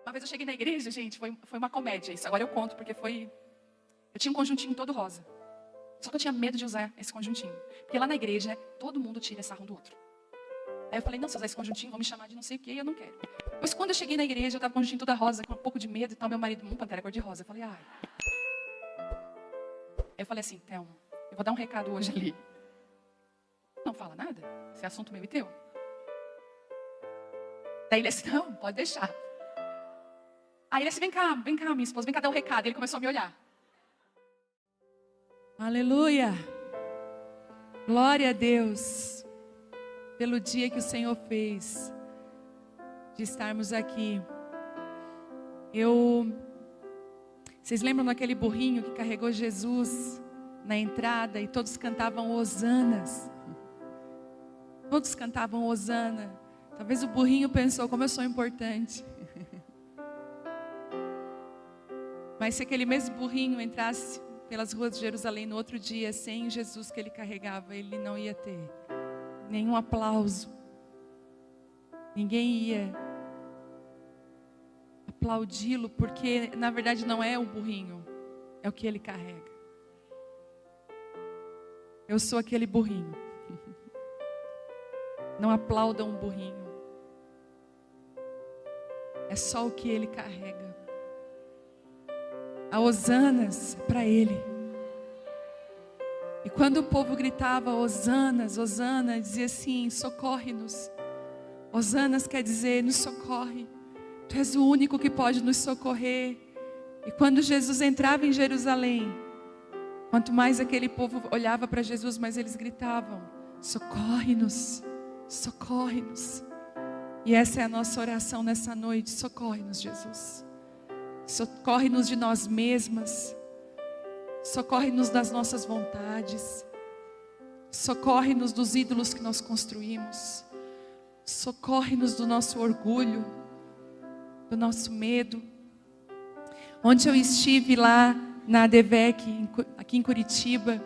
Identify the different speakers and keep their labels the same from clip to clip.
Speaker 1: Uma vez eu cheguei na igreja, gente, foi uma comédia isso. Agora eu conto, porque foi... Eu tinha um conjuntinho todo rosa. Só que eu tinha medo de usar esse conjuntinho. Porque lá na igreja, todo mundo tira sarro um do outro. Aí eu falei, não, se eu usar esse conjuntinho, vão me chamar de não sei o que, e eu não quero. Pois quando eu cheguei na igreja, eu tava com o conjuntinho toda rosa, com um pouco de medo e tal. Meu marido, pantera cor-de-rosa. Eu falei, ai. Aí eu falei assim, Thelma, eu vou dar um recado hoje ali. Não fala nada? Esse é assunto meu e teu. Daí ele disse, não, pode deixar. Aí ele disse, vem cá, minha esposa, vem cá dar um recado. Ele começou a me olhar.
Speaker 2: Aleluia. Glória a Deus pelo dia que o Senhor fez de estarmos aqui. Vocês lembram daquele burrinho que carregou Jesus na entrada e todos cantavam hosanas? Todos cantavam hosana. Talvez o burrinho pensou, como eu sou importante. Mas se aquele mesmo burrinho entrasse pelas ruas de Jerusalém no outro dia, sem Jesus que ele carregava, ele não ia ter nenhum aplauso. Ninguém ia aplaudi-lo, porque na verdade não é o burrinho, é o que ele carrega. Eu sou aquele burrinho. Não aplaudam um burrinho. É só o que ele carrega. A hosanas para ele. E quando o povo gritava hosanas, hosana, dizia assim, socorre-nos. Hosanas quer dizer, nos socorre. Tu és o único que pode nos socorrer. E quando Jesus entrava em Jerusalém, quanto mais aquele povo olhava para Jesus, mais eles gritavam, socorre-nos, socorre-nos. E essa é a nossa oração nessa noite, socorre-nos, Jesus. Socorre-nos de nós mesmas. Socorre-nos das nossas vontades. Socorre-nos dos ídolos que nós construímos. Socorre-nos do nosso orgulho, do nosso medo. Ontem eu estive lá na ADVEC, aqui em Curitiba,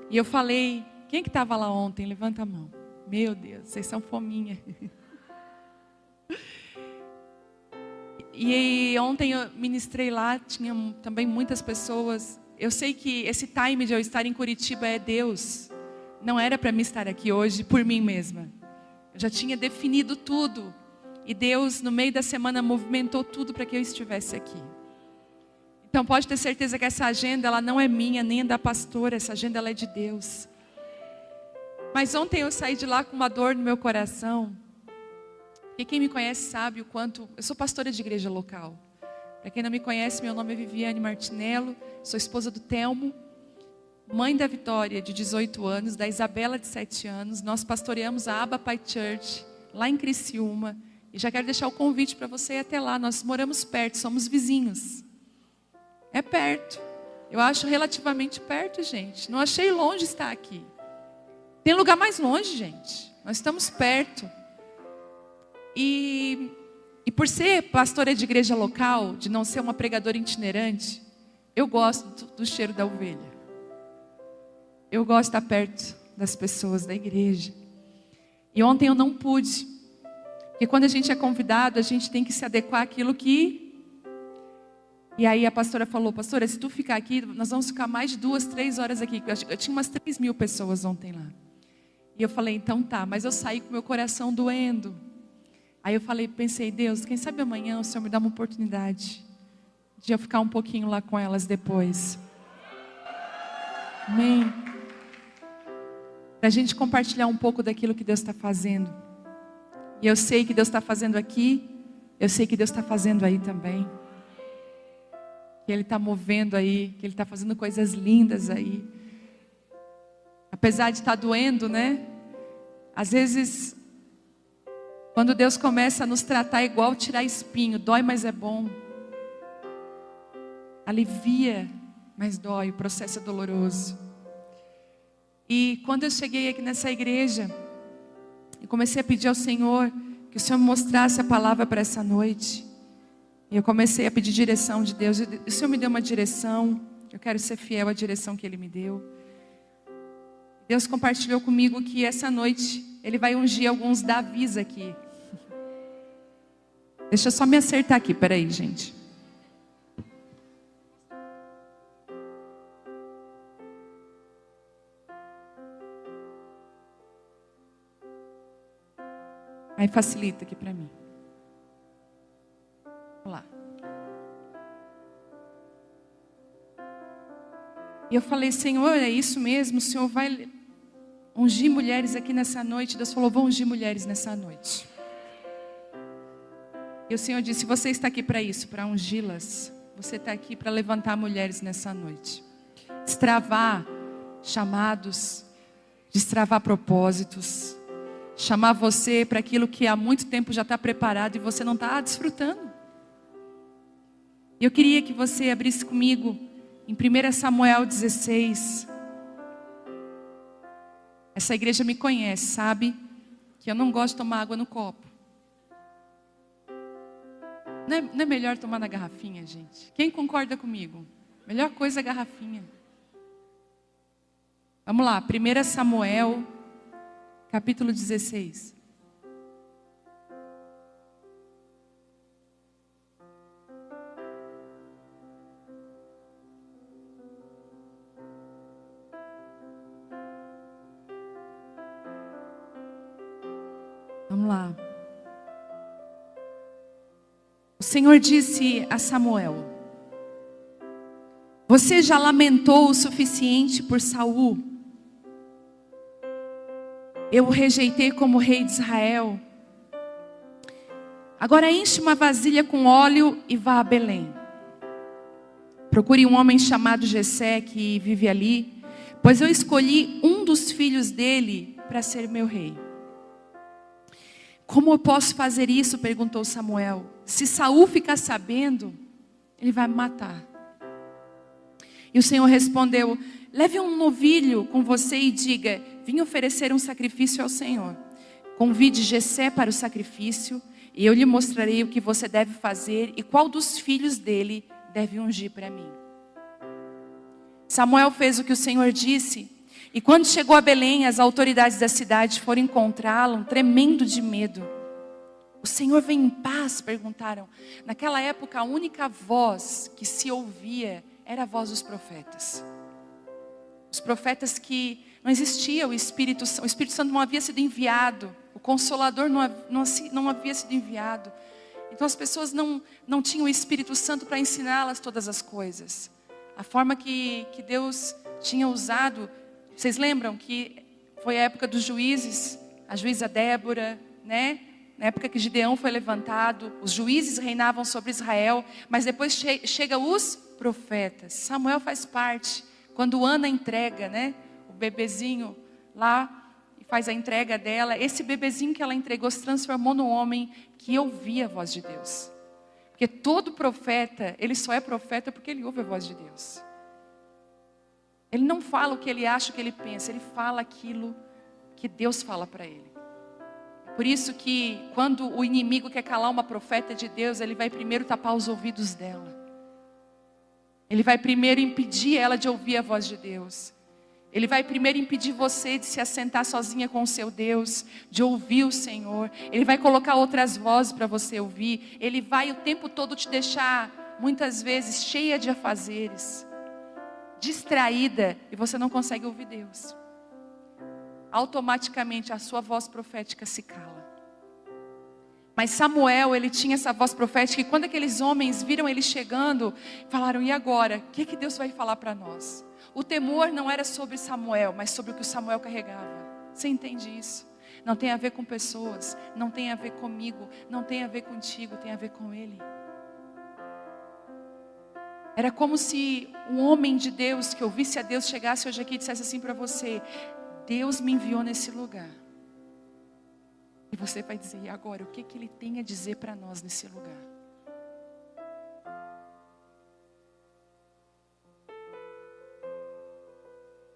Speaker 2: e eu falei, quem que estava lá ontem? Levanta a mão. Meu Deus, vocês são fominha. E ontem eu ministrei lá, tinha também muitas pessoas. Eu sei que esse time de eu estar em Curitiba é Deus. Não era para mim estar aqui hoje por mim mesma. Eu já tinha definido tudo. E Deus, no meio da semana, movimentou tudo para que eu estivesse aqui. Então pode ter certeza que essa agenda, ela não é minha, nem é da pastora. Essa agenda, ela é de Deus. Mas ontem eu saí de lá com uma dor no meu coração. E quem me conhece sabe o quanto... Eu sou pastora de igreja local. Para quem não me conhece, meu nome é Viviane Martinello. Sou esposa do Telmo. Mãe da Vitória, de 18 anos. Da Isabela, de 7 anos. Nós pastoreamos a Abba Pai Church, lá em Criciúma. E já quero deixar o convite para você ir até lá. Nós moramos perto, somos vizinhos. É perto. Eu acho relativamente perto, gente. Não achei longe estar aqui. Tem lugar mais longe, gente. Nós estamos perto. E por ser pastora de igreja local, de não ser uma pregadora itinerante, eu gosto do cheiro da ovelha. Eu gosto de estar perto das pessoas da igreja. E ontem eu não pude. Porque quando a gente é convidado, a gente tem que se adequar àquilo que... E aí a pastora falou, pastora, se tu ficar aqui, nós vamos ficar mais de 2, 3 horas aqui. Eu tinha umas 3.000 pessoas ontem lá. E eu falei, então tá, mas eu saí com meu coração doendo. Aí eu pensei, Deus, quem sabe amanhã o Senhor me dá uma oportunidade de eu ficar um pouquinho lá com elas depois. Amém? Para a gente compartilhar um pouco daquilo que Deus está fazendo. E eu sei que Deus está fazendo aqui, eu sei que Deus está fazendo aí também. Que Ele está movendo aí, que Ele está fazendo coisas lindas aí. Apesar de estar doendo, né? Às vezes... Quando Deus começa a nos tratar igual tirar espinho, dói, mas é bom. Alivia, mas dói, o processo é doloroso. E quando eu cheguei aqui nessa igreja, eu comecei a pedir ao Senhor que o Senhor me mostrasse a palavra para essa noite. E eu comecei a pedir direção de Deus. E o Senhor me deu uma direção, eu quero ser fiel à direção que Ele me deu. Deus compartilhou comigo que essa noite Ele vai ungir alguns Davis aqui. Deixa eu só me acertar aqui, peraí, gente. Aí facilita aqui para mim. Vamos lá. E eu falei, Senhor, é isso mesmo? O Senhor vai ungir mulheres aqui nessa noite? Deus falou, vou ungir mulheres nessa noite. E o Senhor disse, você está aqui para isso, para ungí-las. Você está aqui para levantar mulheres nessa noite. Destravar chamados, destravar propósitos. Chamar você para aquilo que há muito tempo já está preparado e você não está desfrutando. E eu queria que você abrisse comigo em 1 Samuel 16. Essa igreja me conhece, sabe? Que eu não gosto de tomar água no copo. Não é melhor tomar na garrafinha, gente? Quem concorda comigo? Melhor coisa é a garrafinha. Vamos lá, 1 Samuel, capítulo 16. Vamos lá. O Senhor disse a Samuel: você já lamentou o suficiente por Saul? Eu o rejeitei como rei de Israel. Agora enche uma vasilha com óleo e vá a Belém. Procure um homem chamado Jessé que vive ali, pois eu escolhi um dos filhos dele para ser meu rei. Como eu posso fazer isso? Perguntou Samuel. Se Saul ficar sabendo, ele vai me matar. E o Senhor respondeu: leve um novilho com você e diga: vim oferecer um sacrifício ao Senhor. Convide Jessé para o sacrifício e eu lhe mostrarei o que você deve fazer e qual dos filhos dele deve ungir para mim. Samuel fez o que o Senhor disse. E quando chegou a Belém, as autoridades da cidade foram encontrá-lo, tremendo de medo. O Senhor vem em paz? Perguntaram. Naquela época, a única voz que se ouvia era a voz dos profetas. Os profetas que não existia o Espírito Santo não havia sido enviado, o Consolador não havia sido enviado. Então as pessoas não tinham o Espírito Santo para ensiná-las todas as coisas. A forma que Deus tinha usado. Vocês lembram que foi a época dos juízes, a juíza Débora, né? Na época que Gideão foi levantado, os juízes reinavam sobre Israel, mas depois chega os profetas. Samuel faz parte. Quando Ana entrega, né, o bebezinho lá e faz a entrega dela, esse bebezinho que ela entregou se transformou num homem que ouvia a voz de Deus. Porque todo profeta, ele só é profeta porque ele ouve a voz de Deus. Ele não fala o que ele acha, o que ele pensa. Ele fala aquilo que Deus fala para ele. Por isso que quando o inimigo quer calar uma profeta de Deus, ele vai primeiro tapar os ouvidos dela. Ele vai primeiro impedir ela de ouvir a voz de Deus. Ele vai primeiro impedir você de se assentar sozinha com o seu Deus, de ouvir o Senhor. Ele vai colocar outras vozes para você ouvir. Ele vai o tempo todo te deixar, muitas vezes, cheia de afazeres, distraída, e você não consegue ouvir Deus. Automaticamente a sua voz profética se cala. Mas Samuel, ele tinha essa voz profética, e quando aqueles homens viram ele chegando, falaram: e agora? O que Deus vai falar para nós? O temor não era sobre Samuel, mas sobre o que o Samuel carregava. Você entende isso? Não tem a ver com pessoas, não tem a ver comigo, não tem a ver contigo, tem a ver com ele. Era como se um homem de Deus, que ouvisse a Deus, chegasse hoje aqui e dissesse assim para você: Deus me enviou nesse lugar. E você vai dizer: e agora? O que Ele tem a dizer para nós nesse lugar?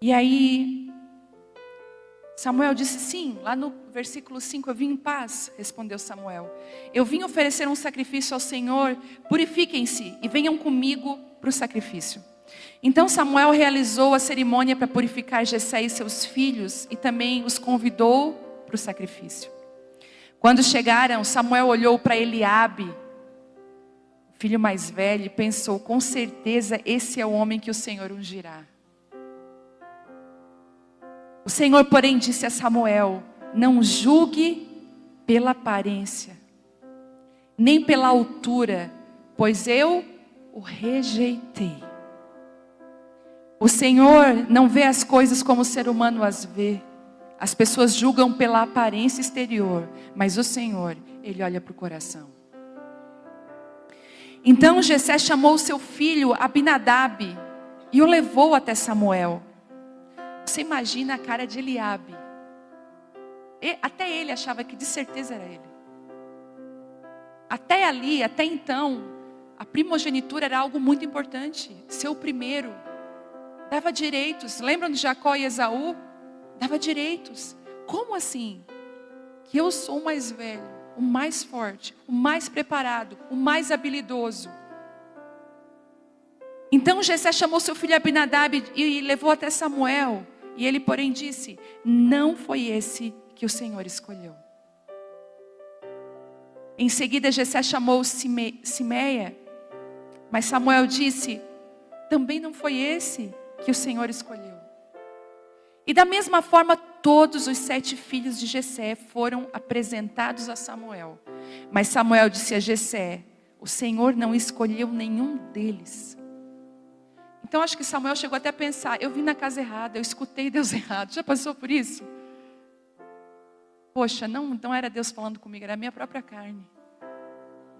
Speaker 2: E aí, Samuel disse sim. Lá no versículo 5, eu vim em paz, respondeu Samuel. Eu vim oferecer um sacrifício ao Senhor. Purifiquem-se e venham comigo para o sacrifício. Então Samuel realizou a cerimônia para purificar Jessé e seus filhos e também os convidou para o sacrifício. Quando chegaram, Samuel olhou para Eliabe, filho mais velho, e pensou: com certeza esse é o homem que o Senhor ungirá. O Senhor, porém, disse a Samuel: não julgue pela aparência, nem pela altura, pois eu o rejeitei. O Senhor não vê as coisas como o ser humano as vê. As pessoas julgam pela aparência exterior, mas o Senhor, Ele olha para o coração. Então Jessé chamou seu filho Abinadab e o levou até Samuel. Você imagina a cara de Eliabe. Até ele achava que de certeza era ele. Até ali, até então, a primogenitura era algo muito importante. Ser o primeiro dava direitos. Lembram de Jacó e Esaú? Dava direitos. Como assim? Que eu sou o mais velho, o mais forte, o mais preparado, o mais habilidoso. Então Jessé chamou seu filho Abinadab e levou até Samuel. E ele, porém, disse: não foi esse que o Senhor escolheu. Em seguida Jessé chamou Simeia, mas Samuel disse: também não foi esse que o Senhor escolheu. E da mesma forma, todos os 7 filhos de Jessé foram apresentados a Samuel. Mas Samuel disse a Jessé: o Senhor não escolheu nenhum deles. Então acho que Samuel chegou até a pensar: eu vim na casa errada, eu escutei Deus errado. Já passou por isso? Poxa, não era Deus falando comigo, era a minha própria carne.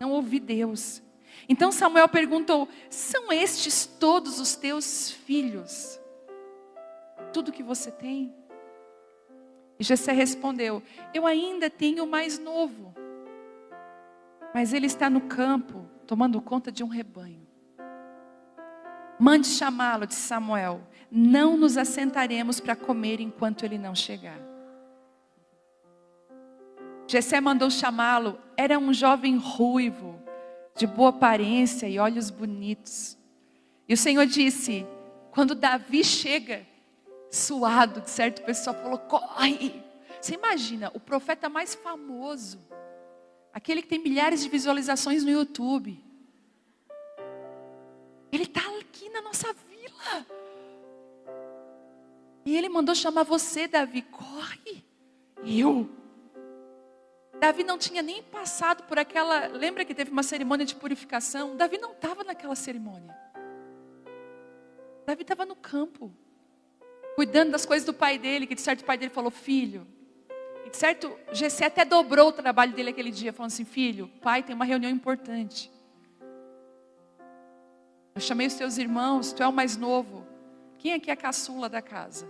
Speaker 2: Não ouvi Deus. Então Samuel perguntou: são estes todos os teus filhos? Tudo que você tem? E Jessé respondeu: eu ainda tenho o mais novo, mas ele está no campo, tomando conta de um rebanho. Mande chamá-lo, disse Samuel. Não nos assentaremos para comer enquanto ele não chegar. Jessé mandou chamá-lo. Era um jovem ruivo, de boa aparência e olhos bonitos. E o Senhor disse: quando Davi chega, suado, de certo, o pessoal falou: corre. Você imagina, o profeta mais famoso, aquele que tem milhares de visualizações no YouTube, ele está aqui na nossa vila. E ele mandou chamar você, Davi. Corre. Davi não tinha nem passado por aquela... Lembra que teve uma cerimônia de purificação? Davi não estava naquela cerimônia. Davi estava no campo, cuidando das coisas do pai dele, que de certo o pai dele falou: filho. E de certo, Jessé até dobrou o trabalho dele aquele dia, falando assim: filho, pai tem uma reunião importante. Eu chamei os teus irmãos, tu é o mais novo. Quem aqui é a caçula da casa?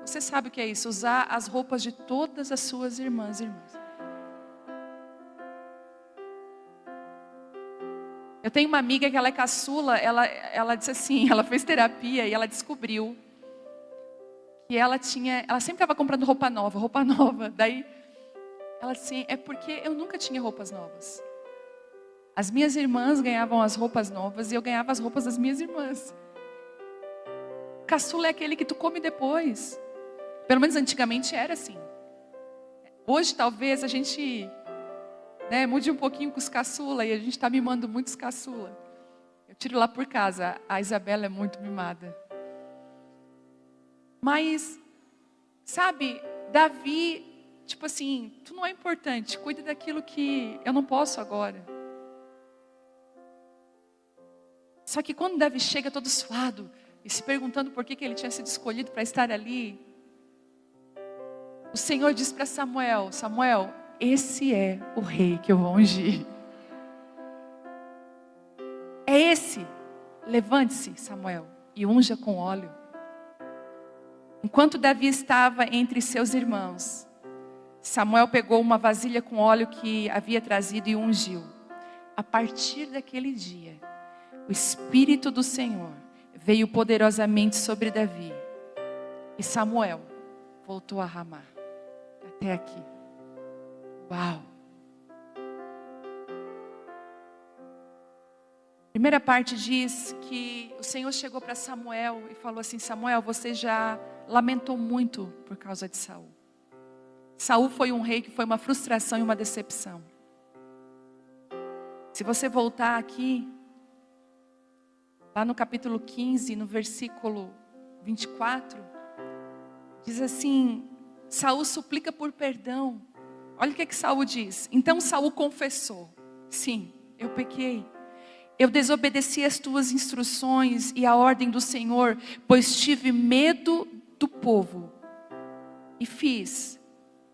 Speaker 2: Você sabe o que é isso? Usar as roupas de todas as suas irmãs. Eu tenho uma amiga que ela é caçula, ela disse assim, ela fez terapia e ela descobriu que ela sempre estava comprando roupa nova. Daí ela disse assim: é porque eu nunca tinha roupas novas. As minhas irmãs ganhavam as roupas novas e eu ganhava as roupas das minhas irmãs. Caçula é aquele que tu come depois. Pelo menos antigamente era assim. Hoje talvez a gente mude um pouquinho com os caçula, e a gente está mimando muitos caçula. Eu tiro lá por casa, a Isabela é muito mimada. Mas, sabe, Davi, tipo assim, tu não é importante, cuida daquilo que eu não posso agora. Só que quando Davi chega todo suado e se perguntando por que ele tinha sido escolhido para estar ali, o Senhor diz para Samuel: Samuel, esse é o rei que eu vou ungir. É esse. Levante-se, Samuel, e unja com óleo. Enquanto Davi estava entre seus irmãos, Samuel pegou uma vasilha com óleo que havia trazido e ungiu. A partir daquele dia, o Espírito do Senhor veio poderosamente sobre Davi. E Samuel voltou a Ramá. Até aqui. Uau! Primeira parte diz que o Senhor chegou para Samuel e falou assim: Samuel, você já lamentou muito por causa de Saul. Saul foi um rei que foi uma frustração e uma decepção. Se você voltar aqui, lá no capítulo 15, no versículo 24, diz assim: Saul suplica por perdão. Olha o que Saul diz. Então Saul confessou: sim, eu pequei. Eu desobedeci as tuas instruções e a ordem do Senhor, pois tive medo do povo e fiz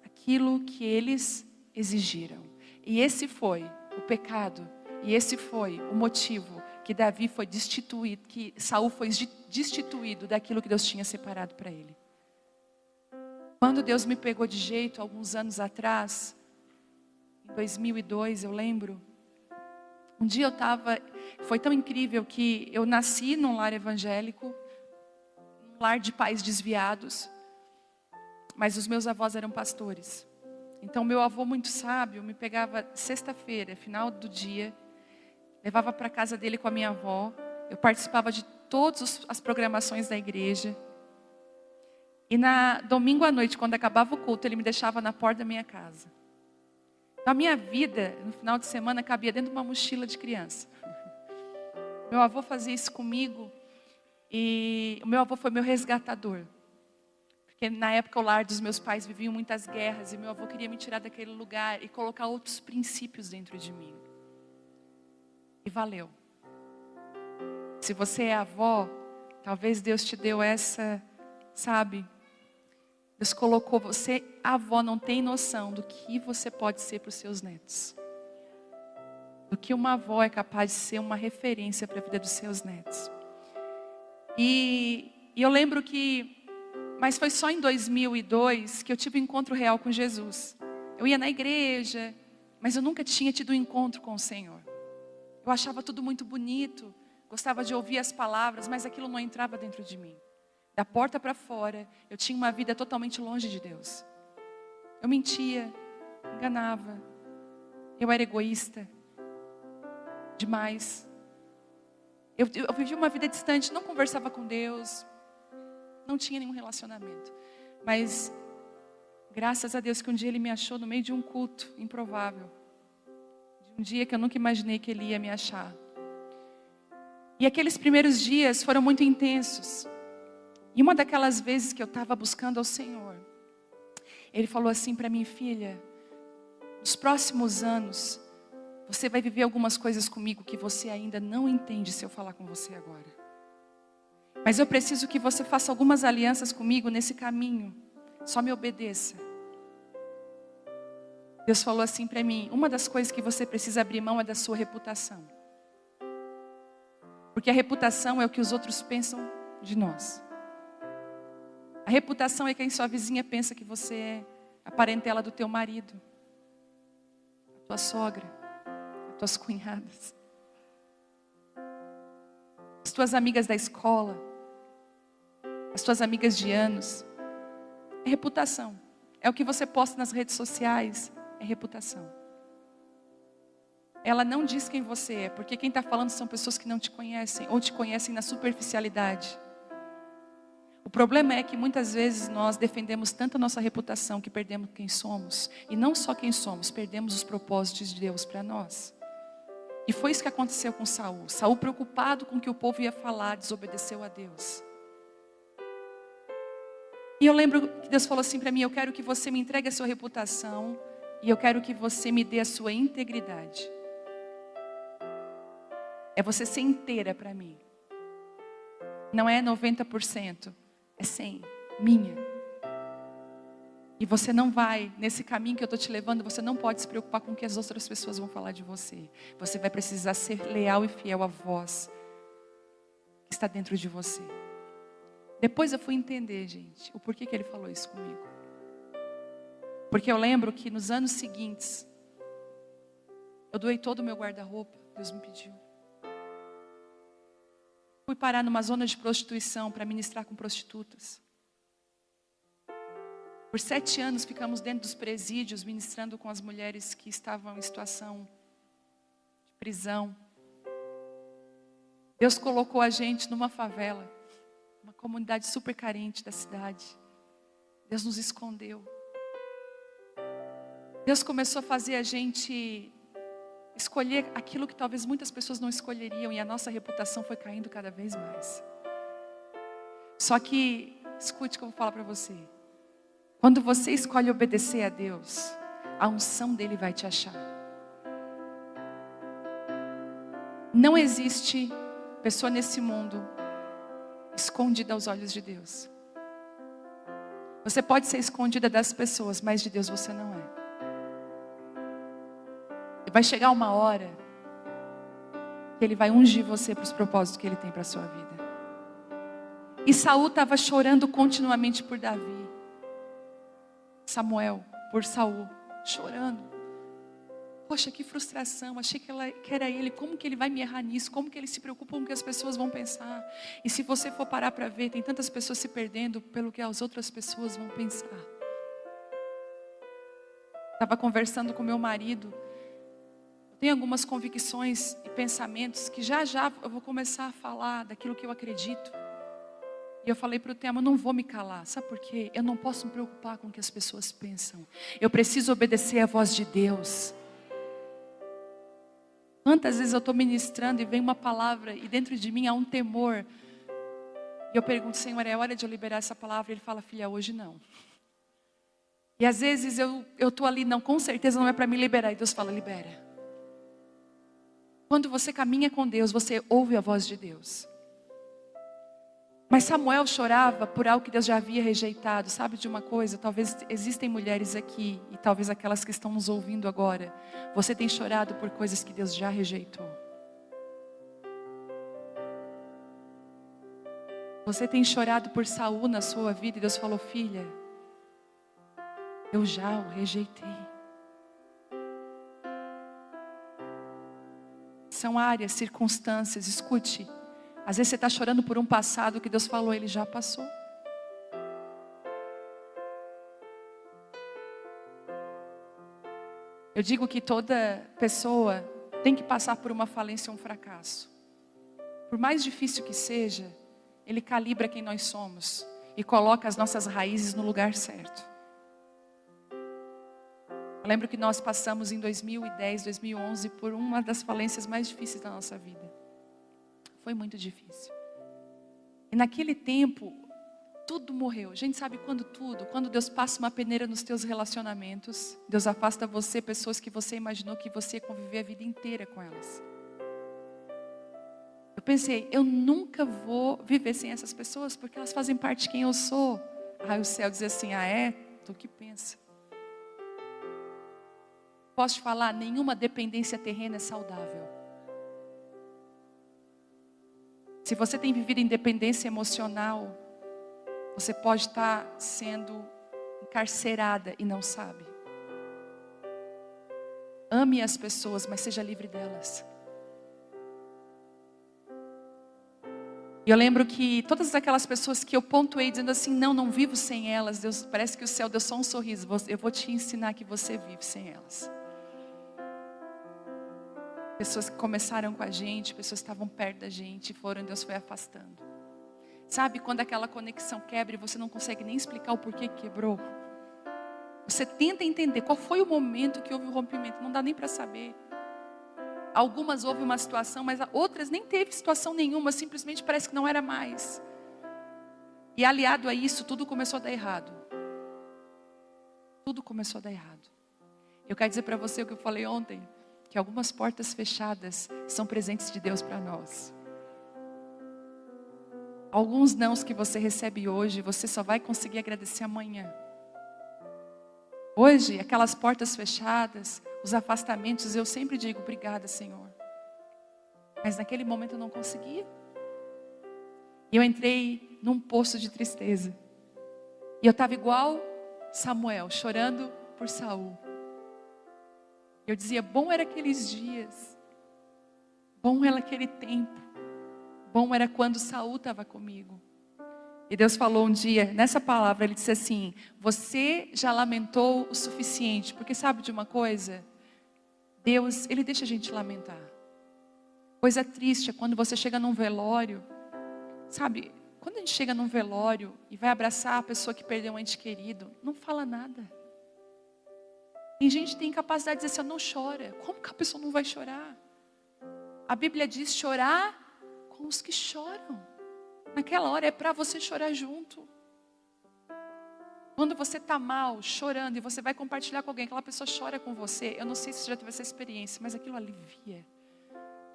Speaker 2: aquilo que eles exigiram. E esse foi o pecado, e esse foi o motivo que Davi foi destituído, que Saul foi destituído daquilo que Deus tinha separado para ele. Quando Deus me pegou de jeito, alguns anos atrás, em 2002, eu lembro, um dia foi tão incrível que eu nasci num lar evangélico, num lar de pais desviados, mas os meus avós eram pastores. Então meu avô muito sábio me pegava sexta-feira, final do dia, levava para a casa dele com a minha avó, eu participava de todas as programações da igreja, e domingo à noite, quando acabava o culto, ele me deixava na porta da minha casa. Então a minha vida, no final de semana, cabia dentro de uma mochila de criança. Meu avô fazia isso comigo, e o meu avô foi meu resgatador. Porque na época o lar dos meus pais viviam muitas guerras, e meu avô queria me tirar daquele lugar e colocar outros princípios dentro de mim. E valeu. Se você é avó, talvez Deus te deu essa, sabe? Deus colocou você, a avó não tem noção do que você pode ser para os seus netos. Do que uma avó é capaz de ser uma referência para a vida dos seus netos. E eu lembro mas foi só em 2002 que eu tive um encontro real com Jesus. Eu ia na igreja, mas eu nunca tinha tido um encontro com o Senhor. Eu achava tudo muito bonito, gostava de ouvir as palavras, mas aquilo não entrava dentro de mim. Da porta para fora, eu tinha uma vida totalmente longe de Deus. Eu mentia, enganava, eu era egoísta demais. Eu vivia uma vida distante, não conversava com Deus, não tinha nenhum relacionamento. Mas, graças a Deus que um dia Ele me achou no meio de um culto improvável. De um dia que eu nunca imaginei que Ele ia me achar. E aqueles primeiros dias foram muito intensos. E uma daquelas vezes que eu estava buscando ao Senhor, Ele falou assim para mim: filha, nos próximos anos, você vai viver algumas coisas comigo que você ainda não entende se eu falar com você agora. Mas eu preciso que você faça algumas alianças comigo nesse caminho. Só me obedeça. Deus falou assim para mim: uma das coisas que você precisa abrir mão é da sua reputação. Porque a reputação é o que os outros pensam de nós. A reputação é quem sua vizinha pensa que você é, a parentela do teu marido, a tua sogra, as tuas cunhadas, as tuas amigas da escola, as tuas amigas de anos. É reputação. É o que você posta nas redes sociais, é reputação. Ela não diz quem você é, porque quem está falando são pessoas que não te conhecem, ou te conhecem na superficialidade. O problema é que muitas vezes nós defendemos tanto a nossa reputação que perdemos quem somos. E não só quem somos, perdemos os propósitos de Deus para nós. E foi isso que aconteceu com Saul. Saul, preocupado com o que o povo ia falar, desobedeceu a Deus. E eu lembro que Deus falou assim para mim: eu quero que você me entregue a sua reputação e eu quero que você me dê a sua integridade. É você ser inteira para mim. Não é 90%, é 100%, minha. E você não vai, nesse caminho que eu estou te levando, você não pode se preocupar com o que as outras pessoas vão falar de você. Você vai precisar ser leal e fiel à voz que está dentro de você. Depois eu fui entender, gente, o porquê que Ele falou isso comigo. Porque eu lembro que nos anos seguintes, eu doei todo o meu guarda-roupa, Deus me pediu. Fui parar numa zona de prostituição para ministrar com prostitutas. Por 7 anos ficamos dentro dos presídios, ministrando com as mulheres que estavam em situação de prisão. Deus colocou a gente numa favela, uma comunidade super carente da cidade. Deus nos escondeu. Deus começou a fazer a gente escolher aquilo que talvez muitas pessoas não escolheriam, e a nossa reputação foi caindo cada vez mais. Só que, escute o que eu vou falar para você. Quando você escolhe obedecer a Deus, a unção dele vai te achar. Não existe pessoa nesse mundo escondida aos olhos de Deus. Você pode ser escondida das pessoas, mas de Deus você não é. E vai chegar uma hora que ele vai ungir você para os propósitos que ele tem para a sua vida. E Saul estava chorando continuamente por Davi. Samuel, por Saul, chorando. Poxa, que frustração, achei que era ele, como que ele vai me errar nisso? Como que ele se preocupa com o que as pessoas vão pensar? E se você for parar para ver, tem tantas pessoas se perdendo pelo que as outras pessoas vão pensar. Estava conversando com meu marido, eu tenho algumas convicções e pensamentos que já eu vou começar a falar daquilo que eu acredito. E eu falei para o Tema, não vou me calar, sabe por quê? Eu não posso me preocupar com o que as pessoas pensam. Eu preciso obedecer à voz de Deus. Quantas vezes eu estou ministrando e vem uma palavra e dentro de mim há um temor. E eu pergunto, Senhor, é hora de eu liberar essa palavra? E Ele fala, filha, hoje não. E às vezes eu estou ali, não, com certeza não é para me liberar. E Deus fala, libera. Quando você caminha com Deus, você ouve a voz de Deus. Mas Samuel chorava por algo que Deus já havia rejeitado. Sabe de uma coisa? Talvez existem mulheres aqui, e talvez aquelas que estão nos ouvindo agora. Você tem chorado por coisas que Deus já rejeitou. Você tem chorado por Saul na sua vida, e Deus falou, filha, eu já o rejeitei. São áreas, circunstâncias, escute. Às vezes você está chorando por um passado que Deus falou, ele já passou. Eu digo que toda pessoa tem que passar por uma falência ou um fracasso. Por mais difícil que seja, Ele calibra quem nós somos e coloca as nossas raízes no lugar certo. Eu lembro que nós passamos em 2010, 2011 por uma das falências mais difíceis da nossa vida. Foi muito difícil. E naquele tempo, tudo morreu. A gente sabe quando tudo? Quando Deus passa uma peneira nos teus relacionamentos. Deus afasta você, pessoas que você imaginou que você ia conviver a vida inteira com elas. Eu pensei, eu nunca vou viver sem essas pessoas, porque elas fazem parte de quem eu sou. Aí o céu diz assim, tu que pensa. Posso te falar, nenhuma dependência terrena é saudável. Se você tem vivido independência emocional, você pode estar sendo encarcerada e não sabe. Ame as pessoas, mas seja livre delas. E eu lembro que todas aquelas pessoas que eu pontuei dizendo assim, não vivo sem elas. Deus, parece que o céu deu só um sorriso. Eu vou te ensinar que você vive sem elas. Pessoas que começaram com a gente, pessoas que estavam perto da gente, Deus foi afastando. Sabe quando aquela conexão quebra e você não consegue nem explicar o porquê que quebrou? Você tenta entender qual foi o momento que houve o rompimento, não dá nem para saber. Algumas houve uma situação, mas outras nem teve situação nenhuma, simplesmente parece que não era mais. E aliado a isso, tudo começou a dar errado. Tudo começou a dar errado. Eu quero dizer para você o que eu falei ontem, que algumas portas fechadas são presentes de Deus para nós. Alguns nãos que você recebe hoje, você só vai conseguir agradecer amanhã. Hoje, aquelas portas fechadas, os afastamentos, eu sempre digo, obrigada, Senhor. Mas naquele momento eu não conseguia. E eu entrei num poço de tristeza. E eu estava igual Samuel, chorando por Saul. Eu dizia, bom era aqueles dias, bom era aquele tempo, bom era quando Saul estava comigo. E Deus falou um dia, nessa palavra, Ele disse assim, você já lamentou o suficiente, porque sabe de uma coisa? Deus, Ele deixa a gente lamentar. Coisa triste é quando você chega num velório, sabe? Quando a gente chega num velório e vai abraçar a pessoa que perdeu um ente querido, não fala nada. Tem gente que tem capacidade de dizer assim, não chora. Como que a pessoa não vai chorar? A Bíblia diz chorar com os que choram. Naquela hora é para você chorar junto. Quando você está mal, chorando, e você vai compartilhar com alguém, aquela pessoa chora com você. Eu não sei se você já teve essa experiência, mas aquilo alivia.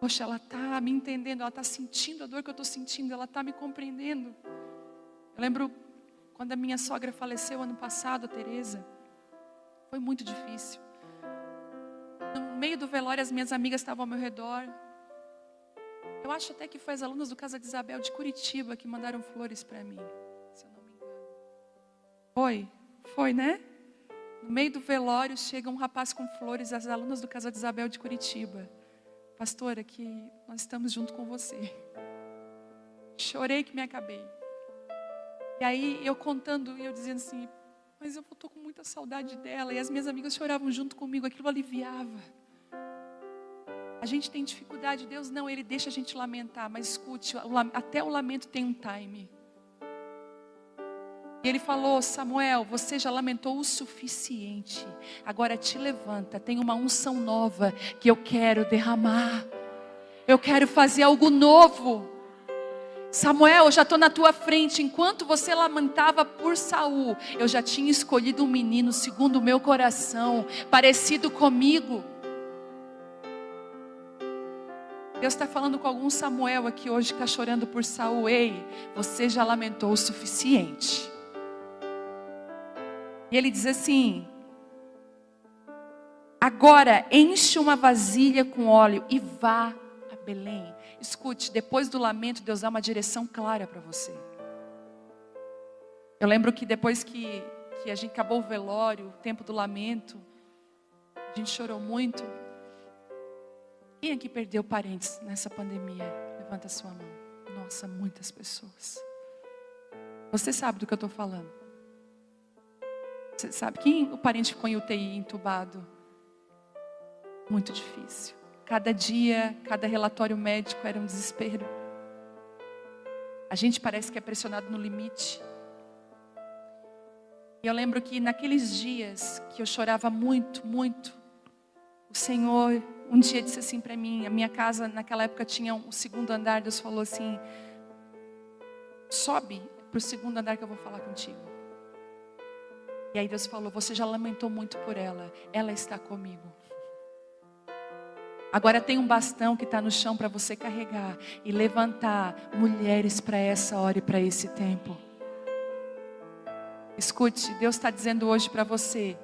Speaker 2: Poxa, ela está me entendendo, ela está sentindo a dor que eu estou sentindo, ela está me compreendendo. Eu lembro quando a minha sogra faleceu ano passado, a Tereza. Foi muito difícil. No meio do velório, as minhas amigas estavam ao meu redor. Eu acho até que foi as alunas do Casa de Isabel de Curitiba que mandaram flores para mim, se eu não me engano. Foi, né? No meio do velório, chega um rapaz com flores, as alunas do Casa de Isabel de Curitiba. Pastora, que nós estamos junto com você. Chorei que me acabei. E aí, eu contando, e eu dizendo assim, mas eu estou com muita saudade dela. E as minhas amigas choravam junto comigo, aquilo aliviava. A gente tem dificuldade, Deus não, Ele deixa a gente lamentar. Mas escute, até o lamento tem um time. E Ele falou, Samuel, você já lamentou o suficiente. Agora te levanta, tem uma unção nova que eu quero derramar. Eu quero fazer algo novo. Samuel, eu já estou na tua frente. Enquanto você lamentava por Saul, eu já tinha escolhido um menino segundo o meu coração, parecido comigo. Deus está falando com algum Samuel aqui hoje que está chorando por Saul. Ei, você já lamentou o suficiente. E ele diz assim, agora enche uma vasilha com óleo e vá a Belém. Escute, depois do lamento, Deus dá uma direção clara para você. Eu lembro que depois que a gente acabou o velório, o tempo do lamento, a gente chorou muito. Quem aqui perdeu parentes nessa pandemia? Levanta a sua mão. Nossa, muitas pessoas. Você sabe do que eu estou falando. Você sabe, quem o parente ficou em UTI, entubado? Muito difícil. Cada dia, cada relatório médico era um desespero. A gente parece que é pressionado no limite. E eu lembro que naqueles dias que eu chorava muito, muito, o Senhor um dia disse assim para mim, a minha casa naquela época tinha o segundo andar, Deus falou assim, sobe para o segundo andar que eu vou falar contigo. E aí Deus falou, você já lamentou muito por ela, ela está comigo. Agora tem um bastão que está no chão para você carregar e levantar mulheres para essa hora e para esse tempo. Escute, Deus está dizendo hoje para você,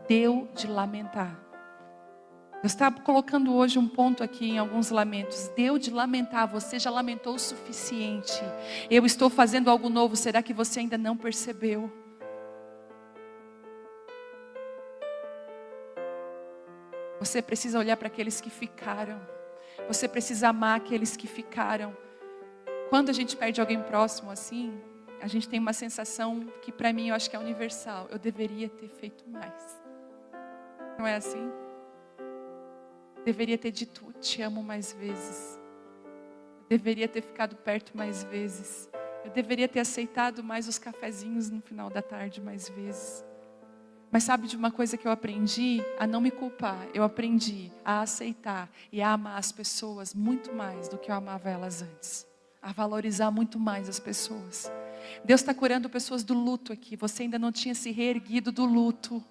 Speaker 2: deu de lamentar. Deus está colocando hoje um ponto aqui em alguns lamentos. Deu de lamentar, você já lamentou o suficiente. Eu estou fazendo algo novo, será que você ainda não percebeu? Você precisa olhar para aqueles que ficaram. Você precisa amar aqueles que ficaram. Quando a gente perde alguém próximo assim, a gente tem uma sensação que para mim eu acho que é universal. Eu deveria ter feito mais. Não é assim? Deveria ter dito, te amo mais vezes. Eu deveria ter ficado perto mais vezes. Eu deveria ter aceitado mais os cafezinhos no final da tarde mais vezes. Mas sabe de uma coisa que eu aprendi? A não me culpar. Eu aprendi a aceitar e a amar as pessoas muito mais do que eu amava elas antes. A valorizar muito mais as pessoas. Deus está curando pessoas do luto aqui. Você ainda não tinha se reerguido do luto.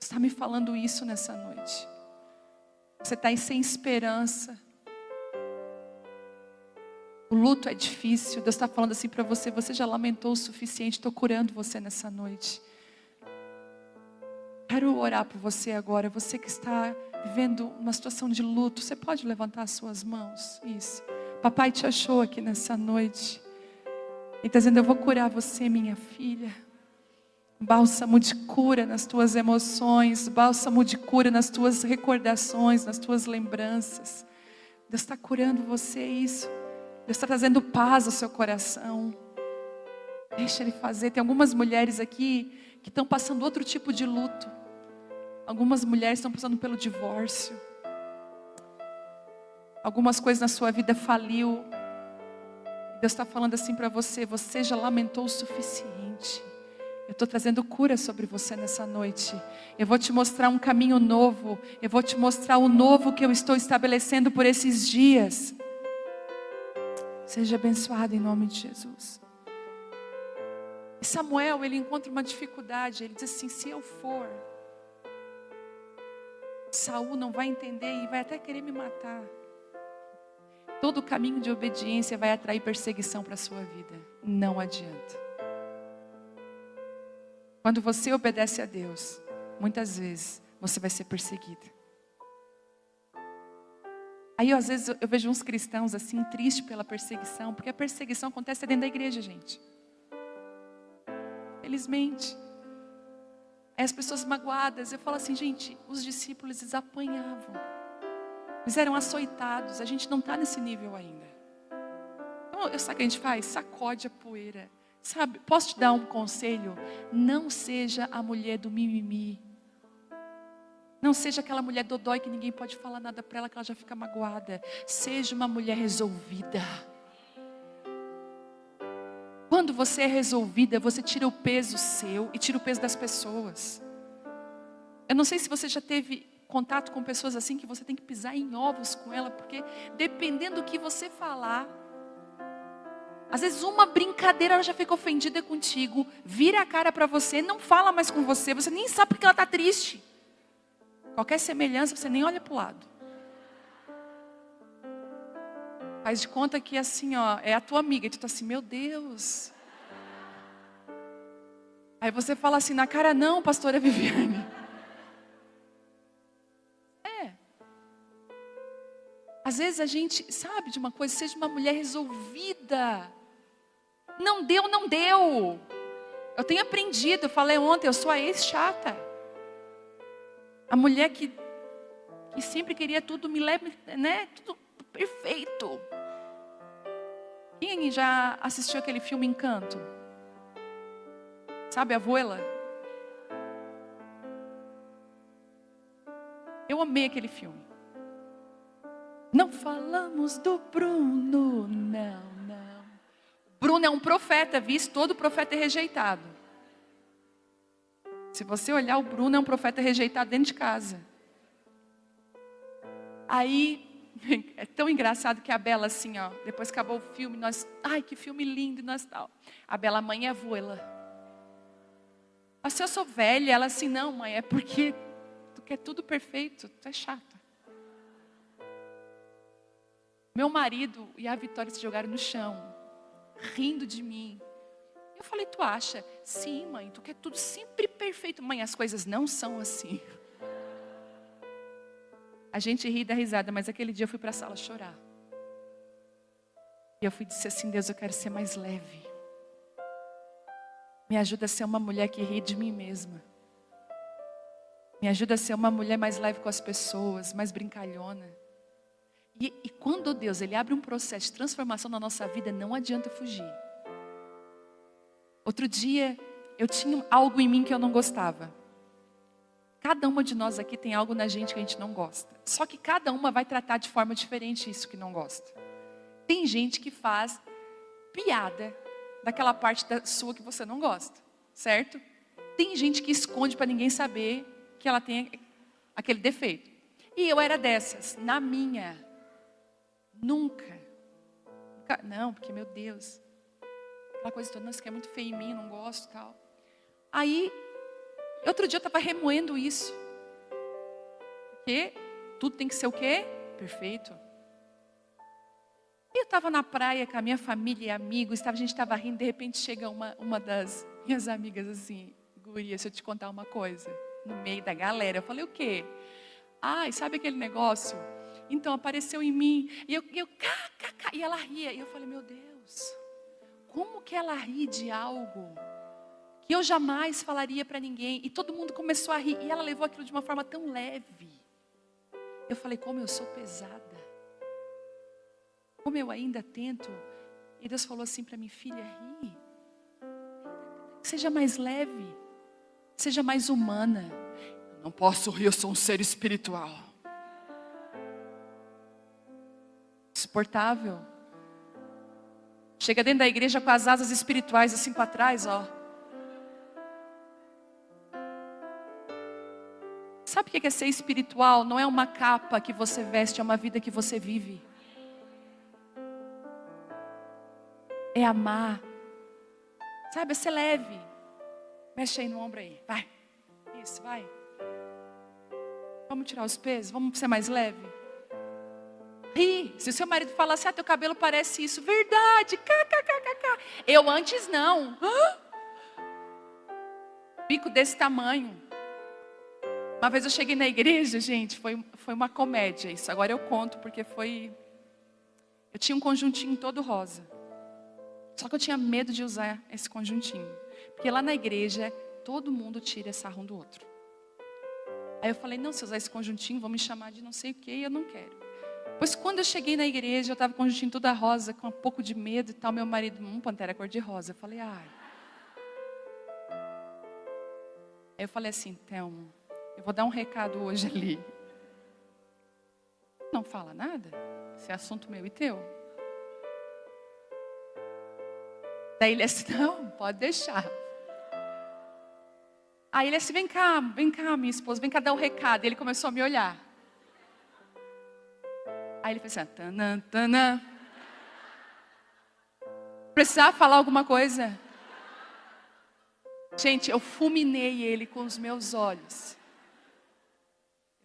Speaker 2: Está me falando isso nessa noite. Você está aí sem esperança. O luto é difícil. Deus está falando assim para você. Você já lamentou o suficiente. Estou curando você nessa noite. Quero orar por você agora. Você que está vivendo uma situação de luto. Você pode levantar as suas mãos? Isso. Papai te achou aqui nessa noite. Ele está dizendo, eu vou curar você, minha filha. Bálsamo de cura nas tuas emoções. Bálsamo de cura nas tuas recordações, nas tuas lembranças. Deus está curando você, isso. Deus está trazendo paz ao seu coração. Deixa Ele fazer. Tem algumas mulheres aqui que estão passando outro tipo de luto. Algumas mulheres estão passando pelo divórcio. Algumas coisas na sua vida faliu. Deus está falando assim para você, você já lamentou o suficiente. Eu estou trazendo cura sobre você nessa noite. Eu vou te mostrar um caminho novo. Eu vou te mostrar o novo que eu estou estabelecendo por esses dias. Seja abençoado em nome de Jesus. E Samuel, ele encontra uma dificuldade. Ele diz assim: se eu for, Saul não vai entender e vai até querer me matar. Todo caminho de obediência vai atrair perseguição para a sua vida. Não adianta. Quando você obedece a Deus, muitas vezes você vai ser perseguida. Aí às vezes eu vejo uns cristãos assim, tristes pela perseguição, porque a perseguição acontece dentro da igreja, gente. Felizmente. Aí as pessoas magoadas, eu falo assim, gente, os discípulos eles apanhavam. Eles eram açoitados, a gente não está nesse nível ainda. Então, sabe o que a gente faz? Sacode a poeira. Sabe, posso te dar um conselho? Não seja a mulher do mimimi. Não seja aquela mulher dodói que ninguém pode falar nada para ela, que ela já fica magoada. Seja uma mulher resolvida. Quando você é resolvida, você tira o peso seu e tira o peso das pessoas. Eu não sei se você já teve contato com pessoas assim, que você tem que pisar em ovos com ela, porque dependendo do que você falar, às vezes uma brincadeira ela já fica ofendida contigo, vira a cara para você, não fala mais com você, você nem sabe porque ela está triste. Qualquer semelhança, você nem olha para o lado. Faz de conta que assim, ó, é a tua amiga, e tu está assim, meu Deus. Aí você fala assim, na cara não, pastora Viviane. Às vezes a gente sabe de uma coisa, seja uma mulher resolvida. Não deu, não deu. Eu tenho aprendido, eu falei ontem, eu sou a ex-chata. A mulher que sempre queria tudo, me leva, né? Tudo perfeito. Quem já assistiu aquele filme Encanto? Sabe a Abuela? Eu amei aquele filme. Não falamos do Bruno, não. Bruno é um profeta, visto? Todo profeta é rejeitado. Se você olhar, o Bruno é um profeta rejeitado dentro de casa. Aí, é tão engraçado que a Bela assim, ó, depois que acabou o filme, nós, ai que filme lindo, nós tal. A Bela, mãe é abuela. Se eu sou velha, ela assim, não mãe, é porque tu quer tudo perfeito, tu é chata. Meu marido e a Vitória se jogaram no chão, rindo de mim. Eu falei, tu acha? Sim, mãe, tu quer tudo sempre perfeito. Mãe, as coisas não são assim. A gente ri da risada, mas aquele dia eu fui para a sala chorar. E eu fui dizer assim, Deus, eu quero ser mais leve. Me ajuda a ser uma mulher que ri de mim mesma. Me ajuda a ser uma mulher mais leve com as pessoas, mais brincalhona. E quando Deus ele abre um processo de transformação na nossa vida, não adianta fugir. Outro dia, eu tinha algo em mim que eu não gostava. Cada uma de nós aqui tem algo na gente que a gente não gosta. Só que cada uma vai tratar de forma diferente isso que não gosta. Tem gente que faz piada daquela parte da sua que você não gosta, certo? Tem gente que esconde para ninguém saber que ela tem aquele defeito. E eu era dessas, na minha. Nunca, não, porque meu Deus, aquela coisa toda, nossa, que é muito feio em mim, não gosto e tal. Aí, outro dia eu estava remoendo isso, porque tudo tem que ser o quê? Perfeito. E eu estava na praia com a minha família e amigos, a gente estava rindo, de repente chega uma das minhas amigas assim, guria, se eu te contar uma coisa, no meio da galera, eu falei, o quê? Ai, sabe aquele negócio? Então apareceu em mim, e e ela ria, e eu falei, meu Deus, como que ela ri de algo que eu jamais falaria para ninguém? E todo mundo começou a rir, e ela levou aquilo de uma forma tão leve. Eu falei, como eu sou pesada, como eu ainda tento. E Deus falou assim para mim, filha, ri, seja mais leve, seja mais humana. Eu não posso rir, eu sou um ser espiritual. Insuportável. Chega dentro da igreja com as asas espirituais assim para trás, ó. que é ser espiritual? Não é uma capa que você veste, é uma vida que você vive. É amar. Sabe, é ser leve. Mexe aí no ombro aí, vai. Isso, vai. Vamos tirar os pesos, vamos ser mais leve. Ri. Se o seu marido falar assim, teu cabelo parece isso. Verdade, kkkk. Eu antes não. Bico desse tamanho. Uma vez eu cheguei na igreja, gente, foi uma comédia isso. Agora eu conto porque eu tinha um conjuntinho todo rosa. Só que eu tinha medo de usar esse conjuntinho. Porque lá na igreja, todo mundo tira sarro um do outro. Aí eu falei, não, se eu usar esse conjuntinho, vão me chamar de não sei o que e eu não quero. Pois quando eu cheguei na igreja, eu estava com o conjuntinho toda rosa, com um pouco de medo e tal. Meu marido, pantera cor de rosa. Eu falei, ai. Aí eu falei assim, Thelma, eu vou dar um recado hoje ali. Não fala nada? Esse é assunto meu e teu. Daí ele assim, não, pode deixar. Aí ele assim, vem cá, minha esposa, vem cá dar um recado. E ele começou a me olhar. Aí ele fez assim, tanã, tanã. Precisava falar alguma coisa? Gente, eu fulminei ele com os meus olhos.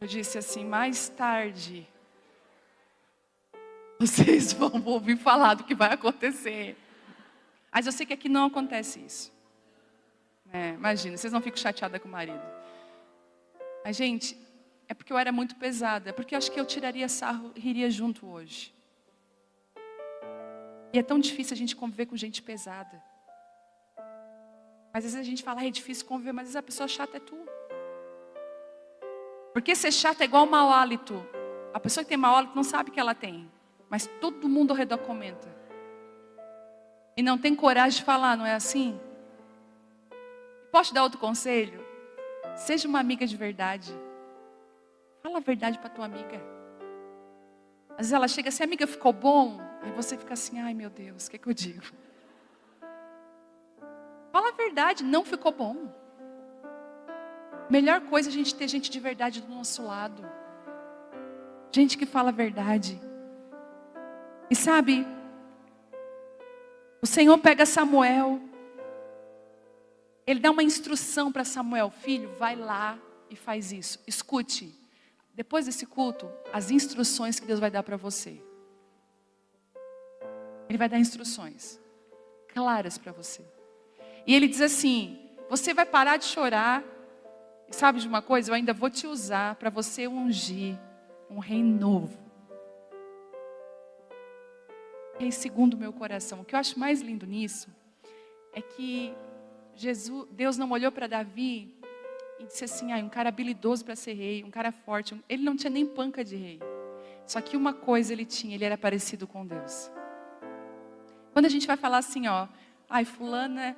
Speaker 2: Eu disse assim, mais tarde, vocês vão ouvir falar do que vai acontecer. Mas eu sei que aqui não acontece isso. Imagina, vocês não ficam chateadas com o marido. Mas, gente, é porque eu era muito pesada. É porque eu acho que eu tiraria sarro e riria junto hoje. E é tão difícil a gente conviver com gente pesada. Mas às vezes a gente fala, é difícil conviver, mas às vezes a pessoa chata é tu. Porque ser chata é igual mau hálito. A pessoa que tem mau hálito não sabe que ela tem. Mas todo mundo ao redor comenta. E não tem coragem de falar, não é assim? Posso te dar outro conselho? Seja uma amiga de verdade. Fala a verdade para tua amiga. Às vezes ela chega assim, amiga, ficou bom? Aí você fica assim, ai meu Deus, o que eu digo? Fala a verdade, não ficou bom. Melhor coisa é a gente ter gente de verdade do nosso lado. Gente que fala a verdade. E sabe, o Senhor pega Samuel. Ele dá uma instrução para Samuel, filho, vai lá e faz isso. Escute, depois desse culto, as instruções que Deus vai dar para você. Ele vai dar instruções claras para você. E ele diz assim, você vai parar de chorar. E sabe de uma coisa? Eu ainda vou te usar para você ungir um rei novo. Rei segundo o meu coração. O que eu acho mais lindo nisso é que Deus não olhou para Davi e disse assim, um cara habilidoso para ser rei, um cara forte. Ele não tinha nem panca de rei. Só que uma coisa ele tinha, ele era parecido com Deus. Quando a gente vai falar assim, fulana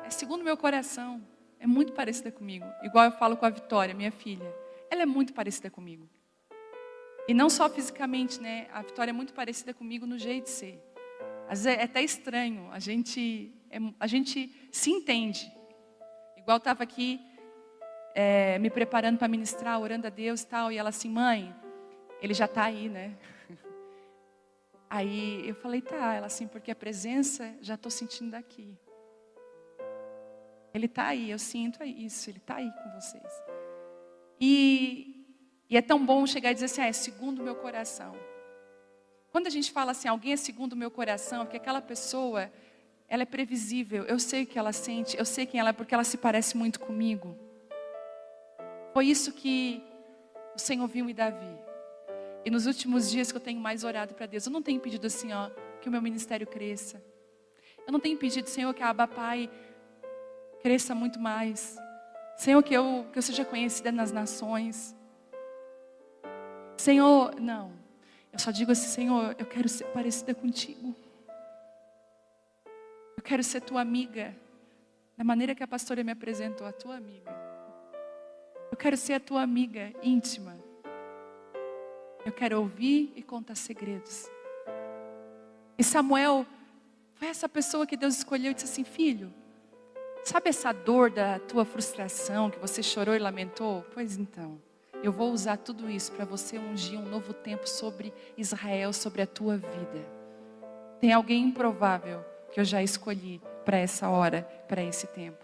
Speaker 2: é segundo o meu coração, é muito parecida comigo. Igual eu falo com a Vitória, minha filha. Ela é muito parecida comigo. E não só fisicamente, né? A Vitória é muito parecida comigo no jeito de ser. Às vezes é até estranho, a gente se entende. Igual eu estava aqui me preparando para ministrar, orando a Deus e tal. E ela assim, mãe, ele já está aí, né? Aí eu falei, tá. Ela assim, porque a presença já estou sentindo daqui. Ele está aí, eu sinto isso, ele está aí com vocês. E é tão bom chegar e dizer assim, é segundo o meu coração. Quando a gente fala assim, alguém é segundo o meu coração, é porque aquela pessoa, ela é previsível. Eu sei o que ela sente, eu sei quem ela é, porque ela se parece muito comigo. Foi isso que o Senhor viu em Davi. E nos últimos dias que eu tenho mais orado para Deus, eu não tenho pedido assim, que o meu ministério cresça. Eu não tenho pedido, Senhor, que a Abba Pai cresça muito mais. Senhor, que eu seja conhecida nas nações. Senhor, não. Eu só digo assim, Senhor, eu quero ser parecida contigo. Eu quero ser tua amiga. Da maneira que a pastora me apresentou, a tua amiga. Eu quero ser a tua amiga íntima. Eu quero ouvir e contar segredos. E Samuel foi essa pessoa que Deus escolheu e disse assim, filho, sabe essa dor da tua frustração, que você chorou e lamentou? Pois então, eu vou usar tudo isso para você ungir um novo tempo sobre Israel, sobre a tua vida. Tem alguém improvável que eu já escolhi para essa hora, para esse tempo.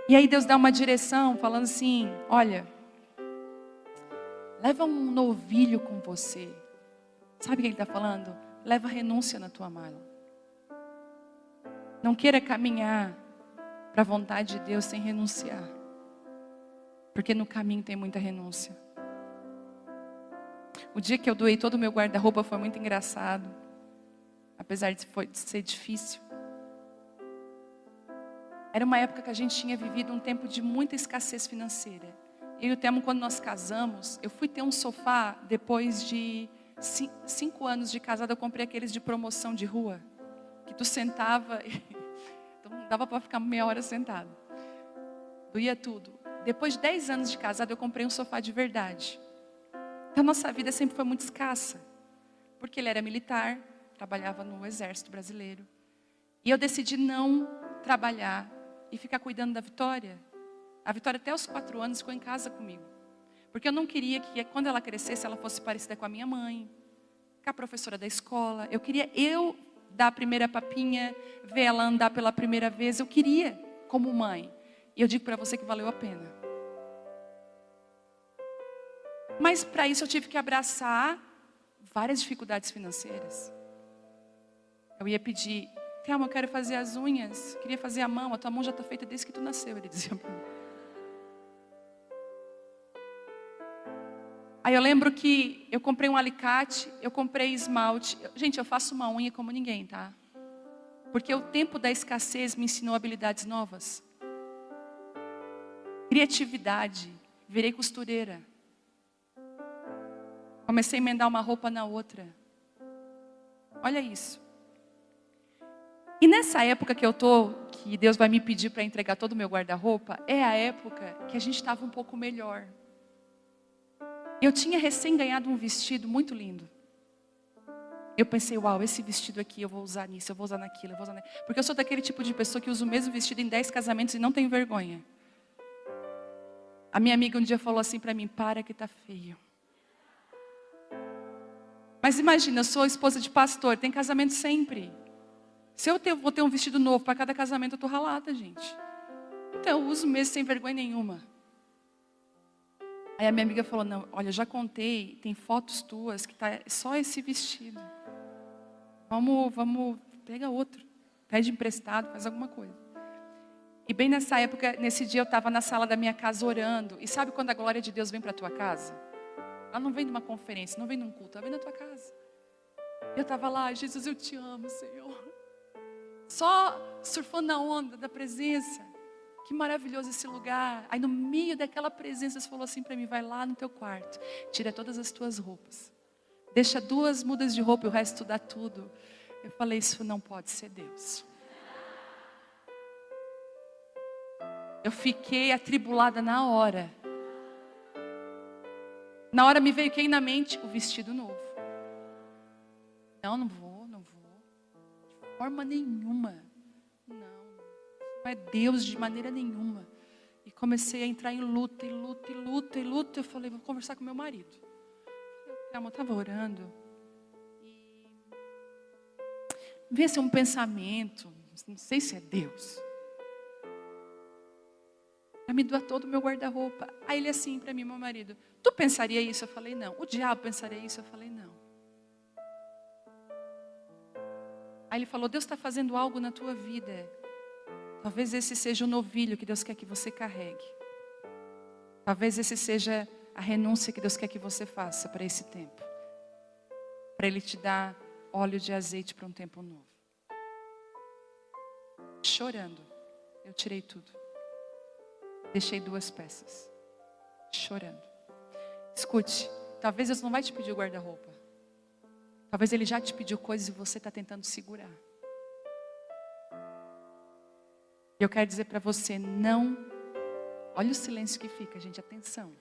Speaker 2: E aí Deus dá uma direção, falando assim, olha, leva um novilho com você. Sabe o que Ele está falando? Leva renúncia na tua mala. Não queira caminhar para a vontade de Deus sem renunciar. Porque no caminho tem muita renúncia. O dia que eu doei todo o meu guarda-roupa foi muito engraçado. Apesar de ser difícil. Era uma época que a gente tinha vivido um tempo de muita escassez financeira. Eu e o Temo, quando nós casamos, eu fui ter um sofá depois de 5 anos de casada. Eu comprei aqueles de promoção de rua. Que tu sentava, então não dava para ficar meia hora sentado. Doía tudo. Depois de 10 anos de casada, eu comprei um sofá de verdade. Então, a nossa vida sempre foi muito escassa. Porque ele era militar, trabalhava no exército brasileiro. E eu decidi não trabalhar e ficar cuidando da Vitória. A Vitória até os 4 anos ficou em casa comigo. Porque eu não queria que quando ela crescesse, ela fosse parecida com a minha mãe. Com a professora da escola. Eu queria dar a primeira papinha, ver ela andar pela primeira vez. Eu queria, como mãe. E eu digo para você que valeu a pena. Mas para isso eu tive que abraçar várias dificuldades financeiras. Eu ia pedir, Thelma, eu quero fazer as unhas, queria fazer a mão, a tua mão já está feita desde que tu nasceu, ele dizia para mim. Aí eu lembro que eu comprei um alicate, eu comprei esmalte. Gente, eu faço uma unha como ninguém, tá? Porque o tempo da escassez me ensinou habilidades novas. Criatividade, virei costureira. Comecei a emendar uma roupa na outra. Olha isso. E nessa época que eu tô, que Deus vai me pedir para entregar todo o meu guarda-roupa, é a época que a gente estava um pouco melhor. Eu tinha recém ganhado um vestido muito lindo. Eu pensei, uau, esse vestido aqui eu vou usar nisso, eu vou usar naquilo, eu vou usar naquilo. Porque eu sou daquele tipo de pessoa que usa o mesmo vestido em 10 casamentos e não tenho vergonha. A minha amiga um dia falou assim para mim, para que tá feio. Mas imagina, eu sou esposa de pastor, tem casamento sempre. Se eu vou ter um vestido novo para cada casamento, eu tô ralada, gente. Então eu uso mesmo sem vergonha nenhuma. Aí a minha amiga falou, não, olha, já contei, tem fotos tuas que tá só esse vestido. Vamos, pega outro. Pede emprestado, faz alguma coisa. E bem nessa época, nesse dia eu estava na sala da minha casa orando. E sabe quando a glória de Deus vem para a tua casa? Ela não vem de uma conferência, não vem de um culto, ela vem da tua casa. Eu estava lá, Jesus, eu te amo, Senhor. Só surfando na onda da presença. Que maravilhoso esse lugar. Aí no meio daquela presença, Deus falou assim para mim, vai lá no teu quarto, tira todas as tuas roupas. Deixa 2 mudas de roupa e o resto dá tudo. Eu falei, isso não pode ser Deus. Eu fiquei atribulada na hora. Na hora me veio quem na mente? O vestido novo. Não vou. De forma nenhuma. Não é Deus de maneira nenhuma. E comecei a entrar em luta. Eu falei, vou conversar com meu marido. Eu estava orando. E veio assim um pensamento, não sei se é Deus. Para me doar todo o meu guarda-roupa. Aí ele assim para mim, meu marido, tu pensaria isso? Eu falei, não. O diabo pensaria isso? Eu falei, não. Aí ele falou, Deus está fazendo algo na tua vida. Talvez esse seja o novilho que Deus quer que você carregue. Talvez esse seja a renúncia que Deus quer que você faça para esse tempo. Para Ele te dar óleo de azeite para um tempo novo. Chorando, eu tirei tudo. Deixei 2 peças. Chorando. Escute, talvez Deus não vai te pedir o guarda-roupa. Talvez Ele já te pediu coisas e você está tentando segurar. Eu quero dizer para você, não. Olha o silêncio que fica, gente, atenção.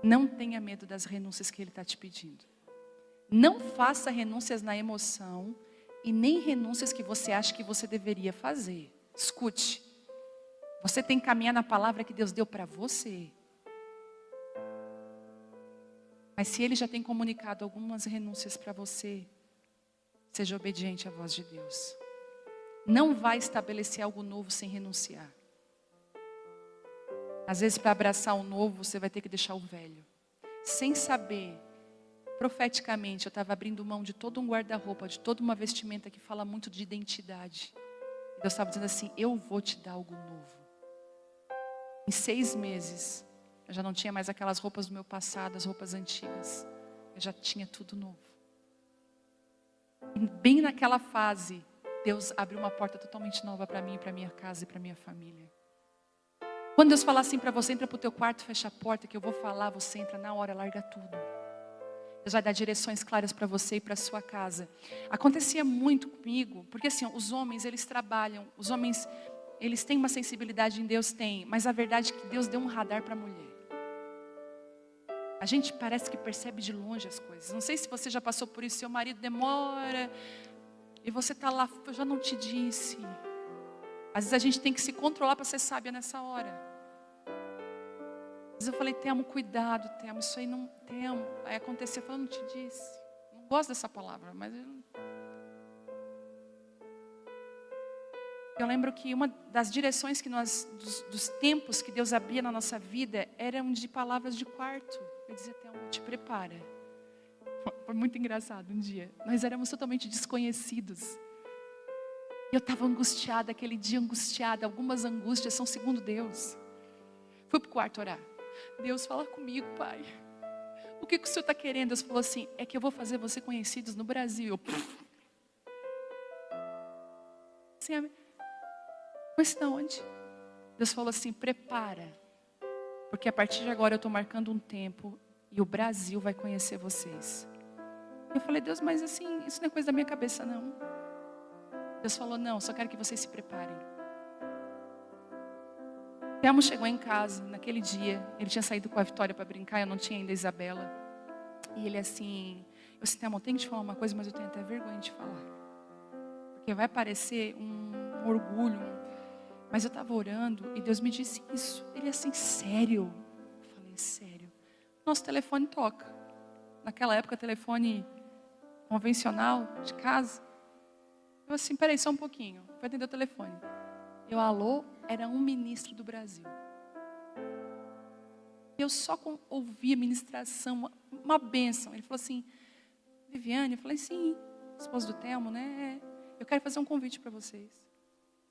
Speaker 2: Não tenha medo das renúncias que Ele está te pedindo. Não faça renúncias na emoção e nem renúncias que você acha que você deveria fazer. Escute. Você tem que caminhar na palavra que Deus deu para você. Mas se Ele já tem comunicado algumas renúncias para você, seja obediente à voz de Deus. Não vai estabelecer algo novo sem renunciar. Às vezes, para abraçar o novo, você vai ter que deixar o velho. Sem saber, profeticamente, eu estava abrindo mão de todo um guarda-roupa, de toda uma vestimenta que fala muito de identidade. Deus estava dizendo assim, eu vou te dar algo novo. Em 6 meses, eu já não tinha mais aquelas roupas do meu passado, as roupas antigas. Eu já tinha tudo novo. E bem naquela fase, Deus abriu uma porta totalmente nova para mim, para minha casa e para minha família. Quando Deus falar assim para você, entra para o teu quarto, fecha a porta, que eu vou falar, você entra na hora, larga tudo. Deus vai dar direções claras para você e para a sua casa. Acontecia muito comigo, porque assim, os homens, eles trabalham, os homens, eles têm uma sensibilidade em Deus, tem, mas a verdade é que Deus deu um radar para a mulher. A gente parece que percebe de longe as coisas. Não sei se você já passou por isso, seu marido demora, e você está lá, eu já não te disse. Às vezes a gente tem que se controlar para ser sábia nessa hora. Às vezes eu falei, Temo, cuidado, Temo, isso aí não, Temo. Aí aconteceu, eu falei, não te disse. Não gosto dessa palavra, mas eu lembro que uma das direções que dos tempos que Deus abria na nossa vida, eram de palavras de quarto. Eu dizia, Temo, te prepara. Foi muito engraçado um dia. Nós éramos totalmente desconhecidos. E eu estava angustiada, aquele dia angustiada. Algumas angústias são segundo Deus. Fui para o quarto orar. Deus, fala comigo, Pai. O que o Senhor está querendo? Deus falou assim, é que eu vou fazer você conhecidos no Brasil. Assim, mas de onde? Deus falou assim, prepara. Porque a partir de agora eu estou marcando um tempo e o Brasil vai conhecer vocês. Eu falei, Deus, mas assim, isso não é coisa da minha cabeça, não. Deus falou, não, só quero que vocês se preparem. Temo chegou em casa naquele dia. Ele tinha saído com a Vitória para brincar, eu não tinha ainda a Isabela. E ele assim, eu disse, Temo, eu tenho que te falar uma coisa, mas eu tenho até vergonha de falar. Porque vai parecer um orgulho. Mas eu estava orando e Deus me disse isso. Ele assim, sério? Eu falei, sério. Nosso telefone toca. Naquela época, telefone convencional, de casa. Eu assim, peraí, só um pouquinho. Vou atender o telefone. Eu, alô, era um ministro do Brasil. Eu só ouvi a ministração, uma bênção. Ele falou assim, Viviane, eu falei, sim, esposa do Temo, né? Eu quero fazer um convite para vocês.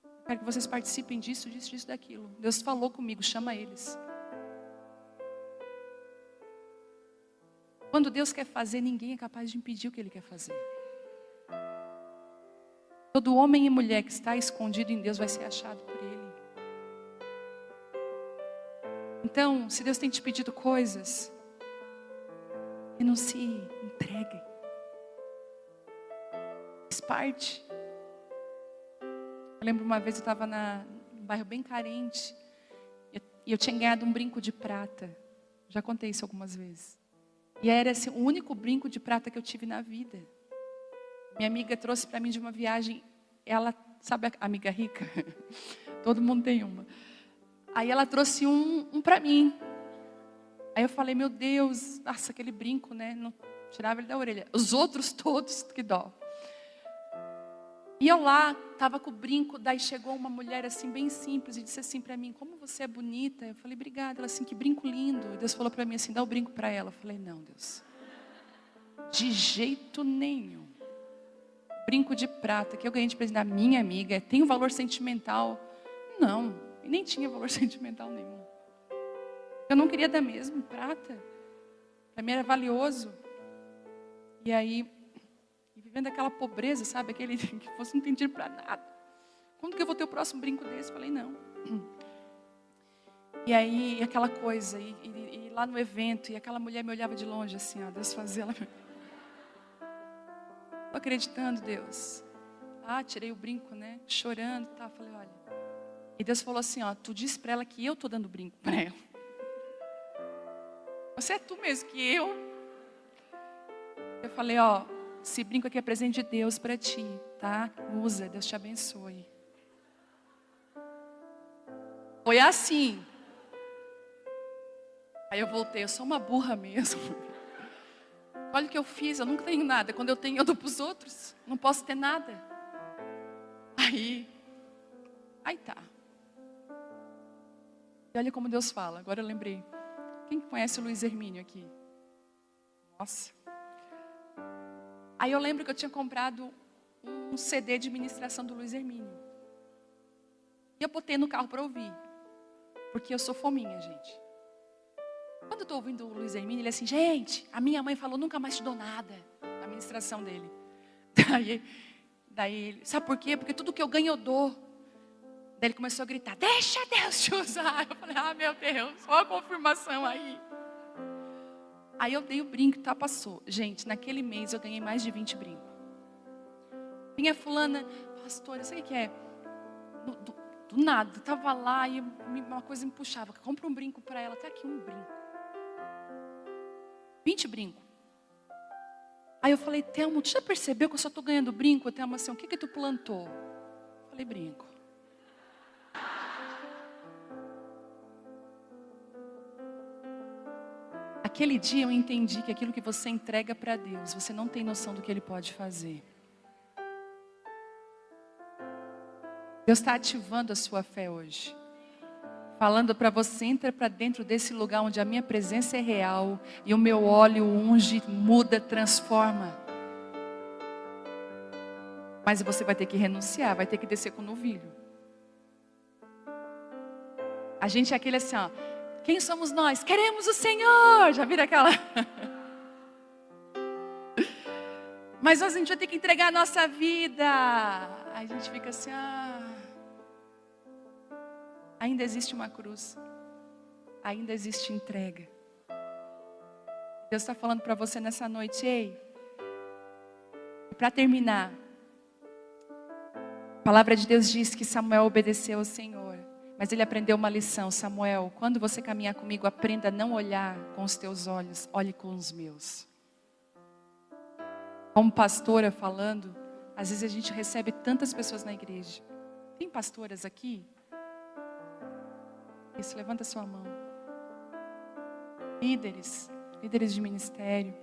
Speaker 2: Eu quero que vocês participem disso, daquilo. Deus falou comigo, chama eles. Quando Deus quer fazer, ninguém é capaz de impedir o que Ele quer fazer. Todo homem e mulher que está escondido em Deus vai ser achado por Ele. Então, se Deus tem te pedido coisas, renuncie, entregue. Faz parte. Eu lembro uma vez eu estava num bairro bem carente e eu tinha ganhado um brinco de prata. Já contei isso algumas vezes. E era assim, o único brinco de prata que eu tive na vida. Minha amiga trouxe para mim de uma viagem, ela, sabe a amiga rica? Todo mundo tem uma. Aí ela trouxe um para mim. Aí eu falei, meu Deus, nossa, aquele brinco, né? Não tirava ele da orelha. Os outros todos, que dó. E eu lá, estava com o brinco, daí chegou uma mulher assim, bem simples, e disse assim para mim, como você é bonita. Eu falei, obrigada. Ela assim, que brinco lindo. E Deus falou para mim assim, dá o brinco para ela. Eu falei, não, Deus. De jeito nenhum. Brinco de prata que eu ganhei de presente da minha amiga, tem um valor sentimental? Não, e nem tinha valor sentimental nenhum. Eu não queria dar mesmo, prata. Para mim era valioso. E aí, vivendo aquela pobreza, sabe, aquele que fosse não entendido para nada. Quando que eu vou ter o próximo brinco desse? Falei, não. E aí, aquela coisa, e lá no evento, e aquela mulher me olhava de longe assim, ó, Deus fazia ela... Estou acreditando, Deus. Tirei o brinco, né? Chorando, tá? Falei, olha. E Deus falou assim, ó, tu diz para ela que eu estou dando brinco para ela. Você é tu mesmo que eu. Eu falei, ó, esse brinco aqui é presente de Deus para ti, tá? Usa, Deus te abençoe.
Speaker 1: Foi assim. Aí eu voltei, eu sou uma burra mesmo. Olha o que eu fiz, eu nunca tenho nada. Quando eu tenho, eu dou para os outros. Não posso ter nada. Aí tá. E olha como Deus fala, agora eu lembrei. Quem conhece o Luiz Hermínio aqui? Nossa. Aí eu lembro que eu tinha comprado um CD de ministração do Luiz Hermínio. E eu botei no carro para ouvir. Porque eu sou fominha, gente. Quando eu estou ouvindo o Luiz Hermínio, ele é assim, gente, a minha mãe falou, nunca mais te dou nada. Na ministração dele. Daí ele, sabe por quê? Porque tudo que eu ganho eu dou. Daí ele começou a gritar, deixa Deus te usar. Eu falei, meu Deus, olha a confirmação aí. Aí eu dei o brinco, tá, passou. Gente, naquele mês eu ganhei mais de 20 brincos. Vinha fulana, pastora, sabe o que é? Do nada, eu tava lá e uma coisa me puxava. Compra um brinco para ela, tá aqui um brinco. 20 brincos. Aí eu falei, Telmo, tu já percebeu que eu só tô ganhando brinco? Telmo, assim, o que tu plantou? Eu falei, brinco. Aquele dia eu entendi que aquilo que você entrega para Deus, você não tem noção do que Ele pode fazer. Deus está ativando a sua fé hoje. Falando para você, entra para dentro desse lugar onde a minha presença é real. E o meu óleo unge, muda, transforma. Mas você vai ter que renunciar, vai ter que descer com o novilho. A gente é aquele assim, ó. Quem somos nós? Queremos o Senhor. Já viram aquela? Mas a gente vai ter que entregar a nossa vida. A gente fica assim, ainda existe uma cruz. Ainda existe entrega. Deus está falando para você nessa noite, ei. Para terminar, a palavra de Deus diz que Samuel obedeceu ao Senhor. Mas ele aprendeu uma lição. Samuel, quando você caminhar comigo, aprenda a não olhar com os teus olhos, olhe com os meus. Como pastora falando, às vezes a gente recebe tantas pessoas na igreja. Tem pastoras aqui? Isso, levanta sua mão. Líderes de ministério.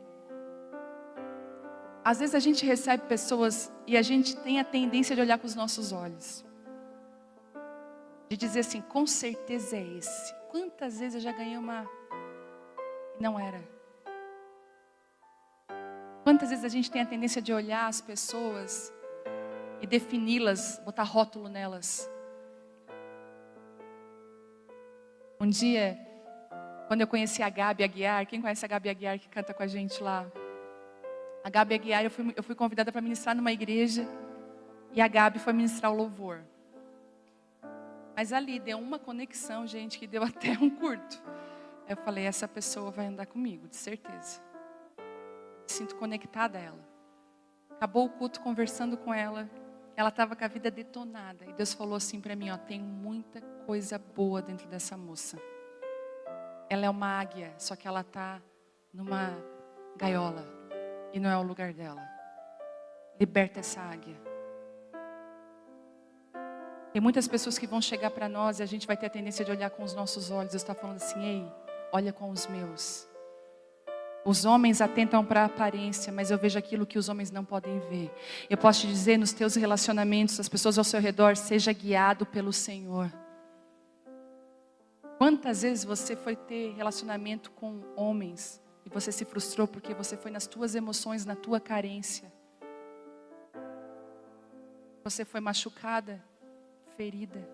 Speaker 1: Às vezes a gente recebe pessoas e a gente tem a tendência de olhar com os nossos olhos. De dizer assim, com certeza é esse. Quantas vezes eu já ganhei uma... Não era. Quantas vezes a gente tem a tendência de olhar as pessoas e defini-las, botar rótulo nelas. Um dia, quando eu conheci a Gabi Aguiar, quem conhece a Gabi Aguiar que canta com a gente lá? A Gabi Aguiar, eu fui convidada para ministrar numa igreja e a Gabi foi ministrar o louvor. Mas ali deu uma conexão, gente, que deu até um curto. Eu falei, essa pessoa vai andar comigo, de certeza. Me sinto conectada a ela. Acabou o culto conversando com ela. Ela estava com a vida detonada. E Deus falou assim para mim, tem muita coisa boa dentro dessa moça. Ela é uma águia, só que ela está numa gaiola. E não é o lugar dela. Liberta essa águia. Tem muitas pessoas que vão chegar para nós e a gente vai ter a tendência de olhar com os nossos olhos. Deus está falando assim, ei, olha com os meus. Os homens atentam para a aparência, mas eu vejo aquilo que os homens não podem ver. Eu posso te dizer, nos teus relacionamentos, as pessoas ao seu redor, seja guiado pelo Senhor. Quantas vezes você foi ter relacionamento com homens e você se frustrou porque você foi nas tuas emoções, na tua carência. Você foi machucada, ferida.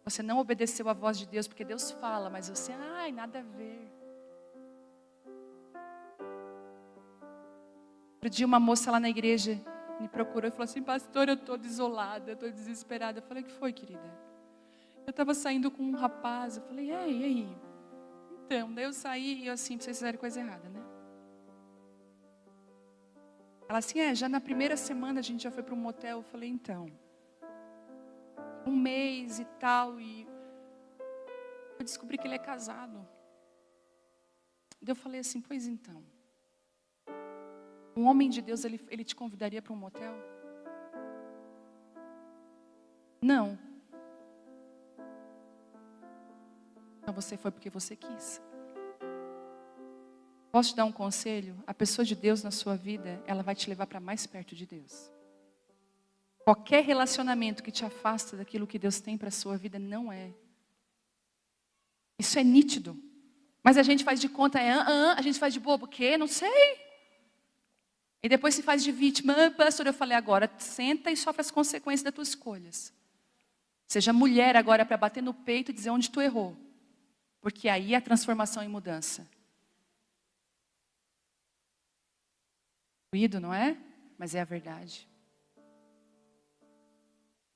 Speaker 1: Você não obedeceu a voz de Deus, porque Deus fala, mas você, nada a ver. Outro dia uma moça lá na igreja me procurou e falou assim, pastor, eu estou desolada, eu estou desesperada. Eu falei, o que foi, querida? Eu estava saindo com um rapaz, eu falei, e aí? Então, daí eu saí e eu assim, vocês fizeram coisa errada, né? Ela assim, já na primeira semana a gente já foi para um motel. Eu falei, então, um mês e tal, e eu descobri que ele é casado. Daí eu falei assim, pois então, um homem de Deus, ele te convidaria para um motel? Não. Então você foi porque você quis. Posso te dar um conselho? A pessoa de Deus na sua vida, ela vai te levar para mais perto de Deus. Qualquer relacionamento que te afasta daquilo que Deus tem para a sua vida, não é. Isso é nítido. Mas a gente faz de conta, a gente faz de bobo, o quê? Não sei. E depois se faz de vítima. Pastor, eu falei agora, senta e sofre as consequências das tuas escolhas. Seja mulher agora para bater no peito e dizer onde tu errou. Porque aí é a transformação e mudança. Não é? Mas é a verdade.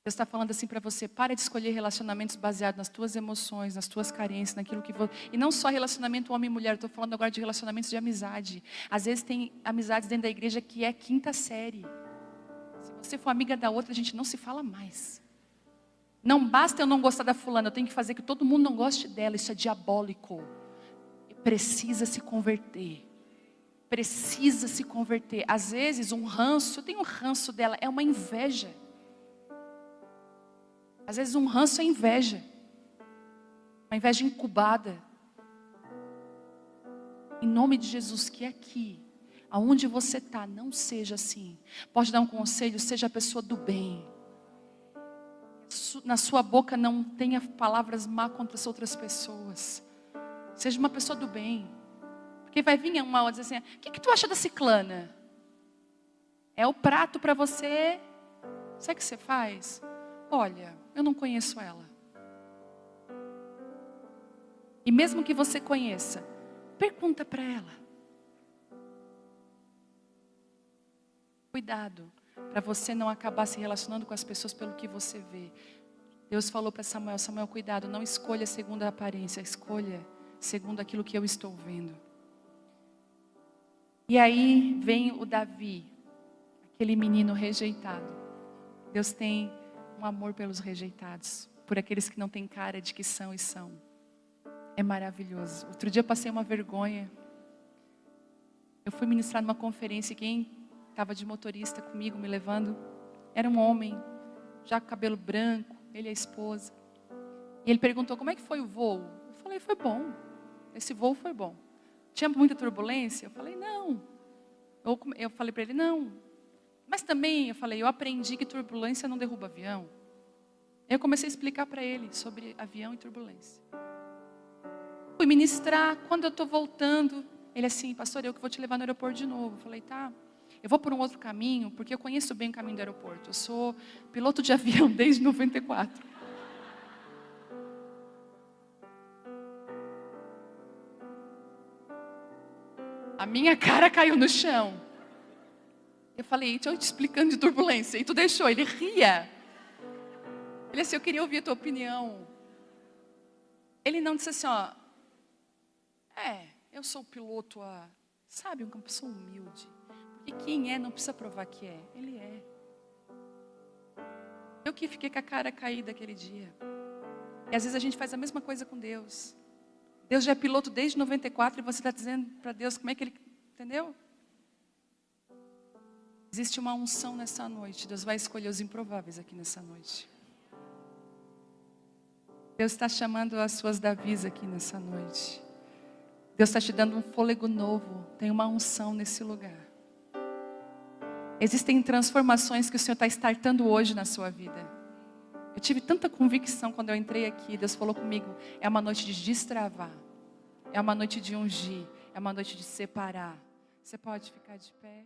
Speaker 1: Deus está falando assim para você, para de escolher relacionamentos baseados nas tuas emoções, nas tuas carências, naquilo que você... E não só relacionamento homem e mulher, eu estou falando agora de relacionamentos de amizade. Às vezes tem amizades dentro da igreja que é 5ª série. Se você for amiga da outra, a gente não se fala mais. Não basta eu não gostar da fulana, eu tenho que fazer que todo mundo não goste dela, isso é diabólico. Precisa se converter. Precisa se converter. Às vezes um ranço, eu tenho um ranço dela, é uma inveja. Às vezes um ranço é inveja. Uma inveja incubada. Em nome de Jesus, que aqui, aonde você está, não seja assim. Pode dar um conselho, seja a pessoa do bem. Na sua boca não tenha palavras má contra as outras pessoas. Seja uma pessoa do bem. Porque vai vir uma hora dizer assim, o que tu acha da ciclana? É o prato para você. Sabe o que você faz? Olha, eu não conheço ela. E mesmo que você conheça, pergunta para ela. Cuidado, para você não acabar se relacionando com as pessoas pelo que você vê. Deus falou para Samuel, Samuel, cuidado, não escolha segundo a aparência, escolha segundo aquilo que eu estou vendo. E aí vem o Davi, aquele menino rejeitado. Deus tem um amor pelos rejeitados, por aqueles que não têm cara de que são e são. É maravilhoso. Outro dia eu passei uma vergonha. Eu fui ministrar numa conferência e quem estava de motorista comigo, me levando, era um homem, já com cabelo branco, ele e a esposa. E ele perguntou, como é que foi o voo? Eu falei, foi bom. Esse voo foi bom. Tinha muita turbulência? Eu falei, não. Eu falei para ele, não. Mas também, eu falei, eu aprendi que turbulência não derruba avião. Eu comecei a explicar para ele sobre avião e turbulência. Fui ministrar, quando eu estou voltando, ele assim, pastor, eu que vou te levar no aeroporto de novo. Eu falei, tá. Eu vou por um outro caminho, porque eu conheço bem o caminho do aeroporto. Eu sou piloto de avião desde 94. A minha cara caiu no chão. Eu falei, estou te explicando de turbulência. E tu deixou, ele ria. Ele assim, eu queria ouvir a tua opinião. Ele não disse assim, ó. Eu sou piloto sabe, uma pessoa humilde. Porque quem é não precisa provar que é. Ele é. Eu que fiquei com a cara caída aquele dia. E às vezes a gente faz a mesma coisa com Deus. Deus já é piloto desde 94 e você está dizendo para Deus como é que Ele... Entendeu? Existe uma unção nessa noite. Deus vai escolher os improváveis aqui nessa noite. Deus está chamando as suas Davis aqui nessa noite. Deus está te dando um fôlego novo. Tem uma unção nesse lugar. Existem transformações que o Senhor está startando hoje na sua vida. Eu tive tanta convicção quando eu entrei aqui. Deus falou comigo, é uma noite de destravar. É uma noite de ungir. É uma noite de separar. Você pode ficar de pé?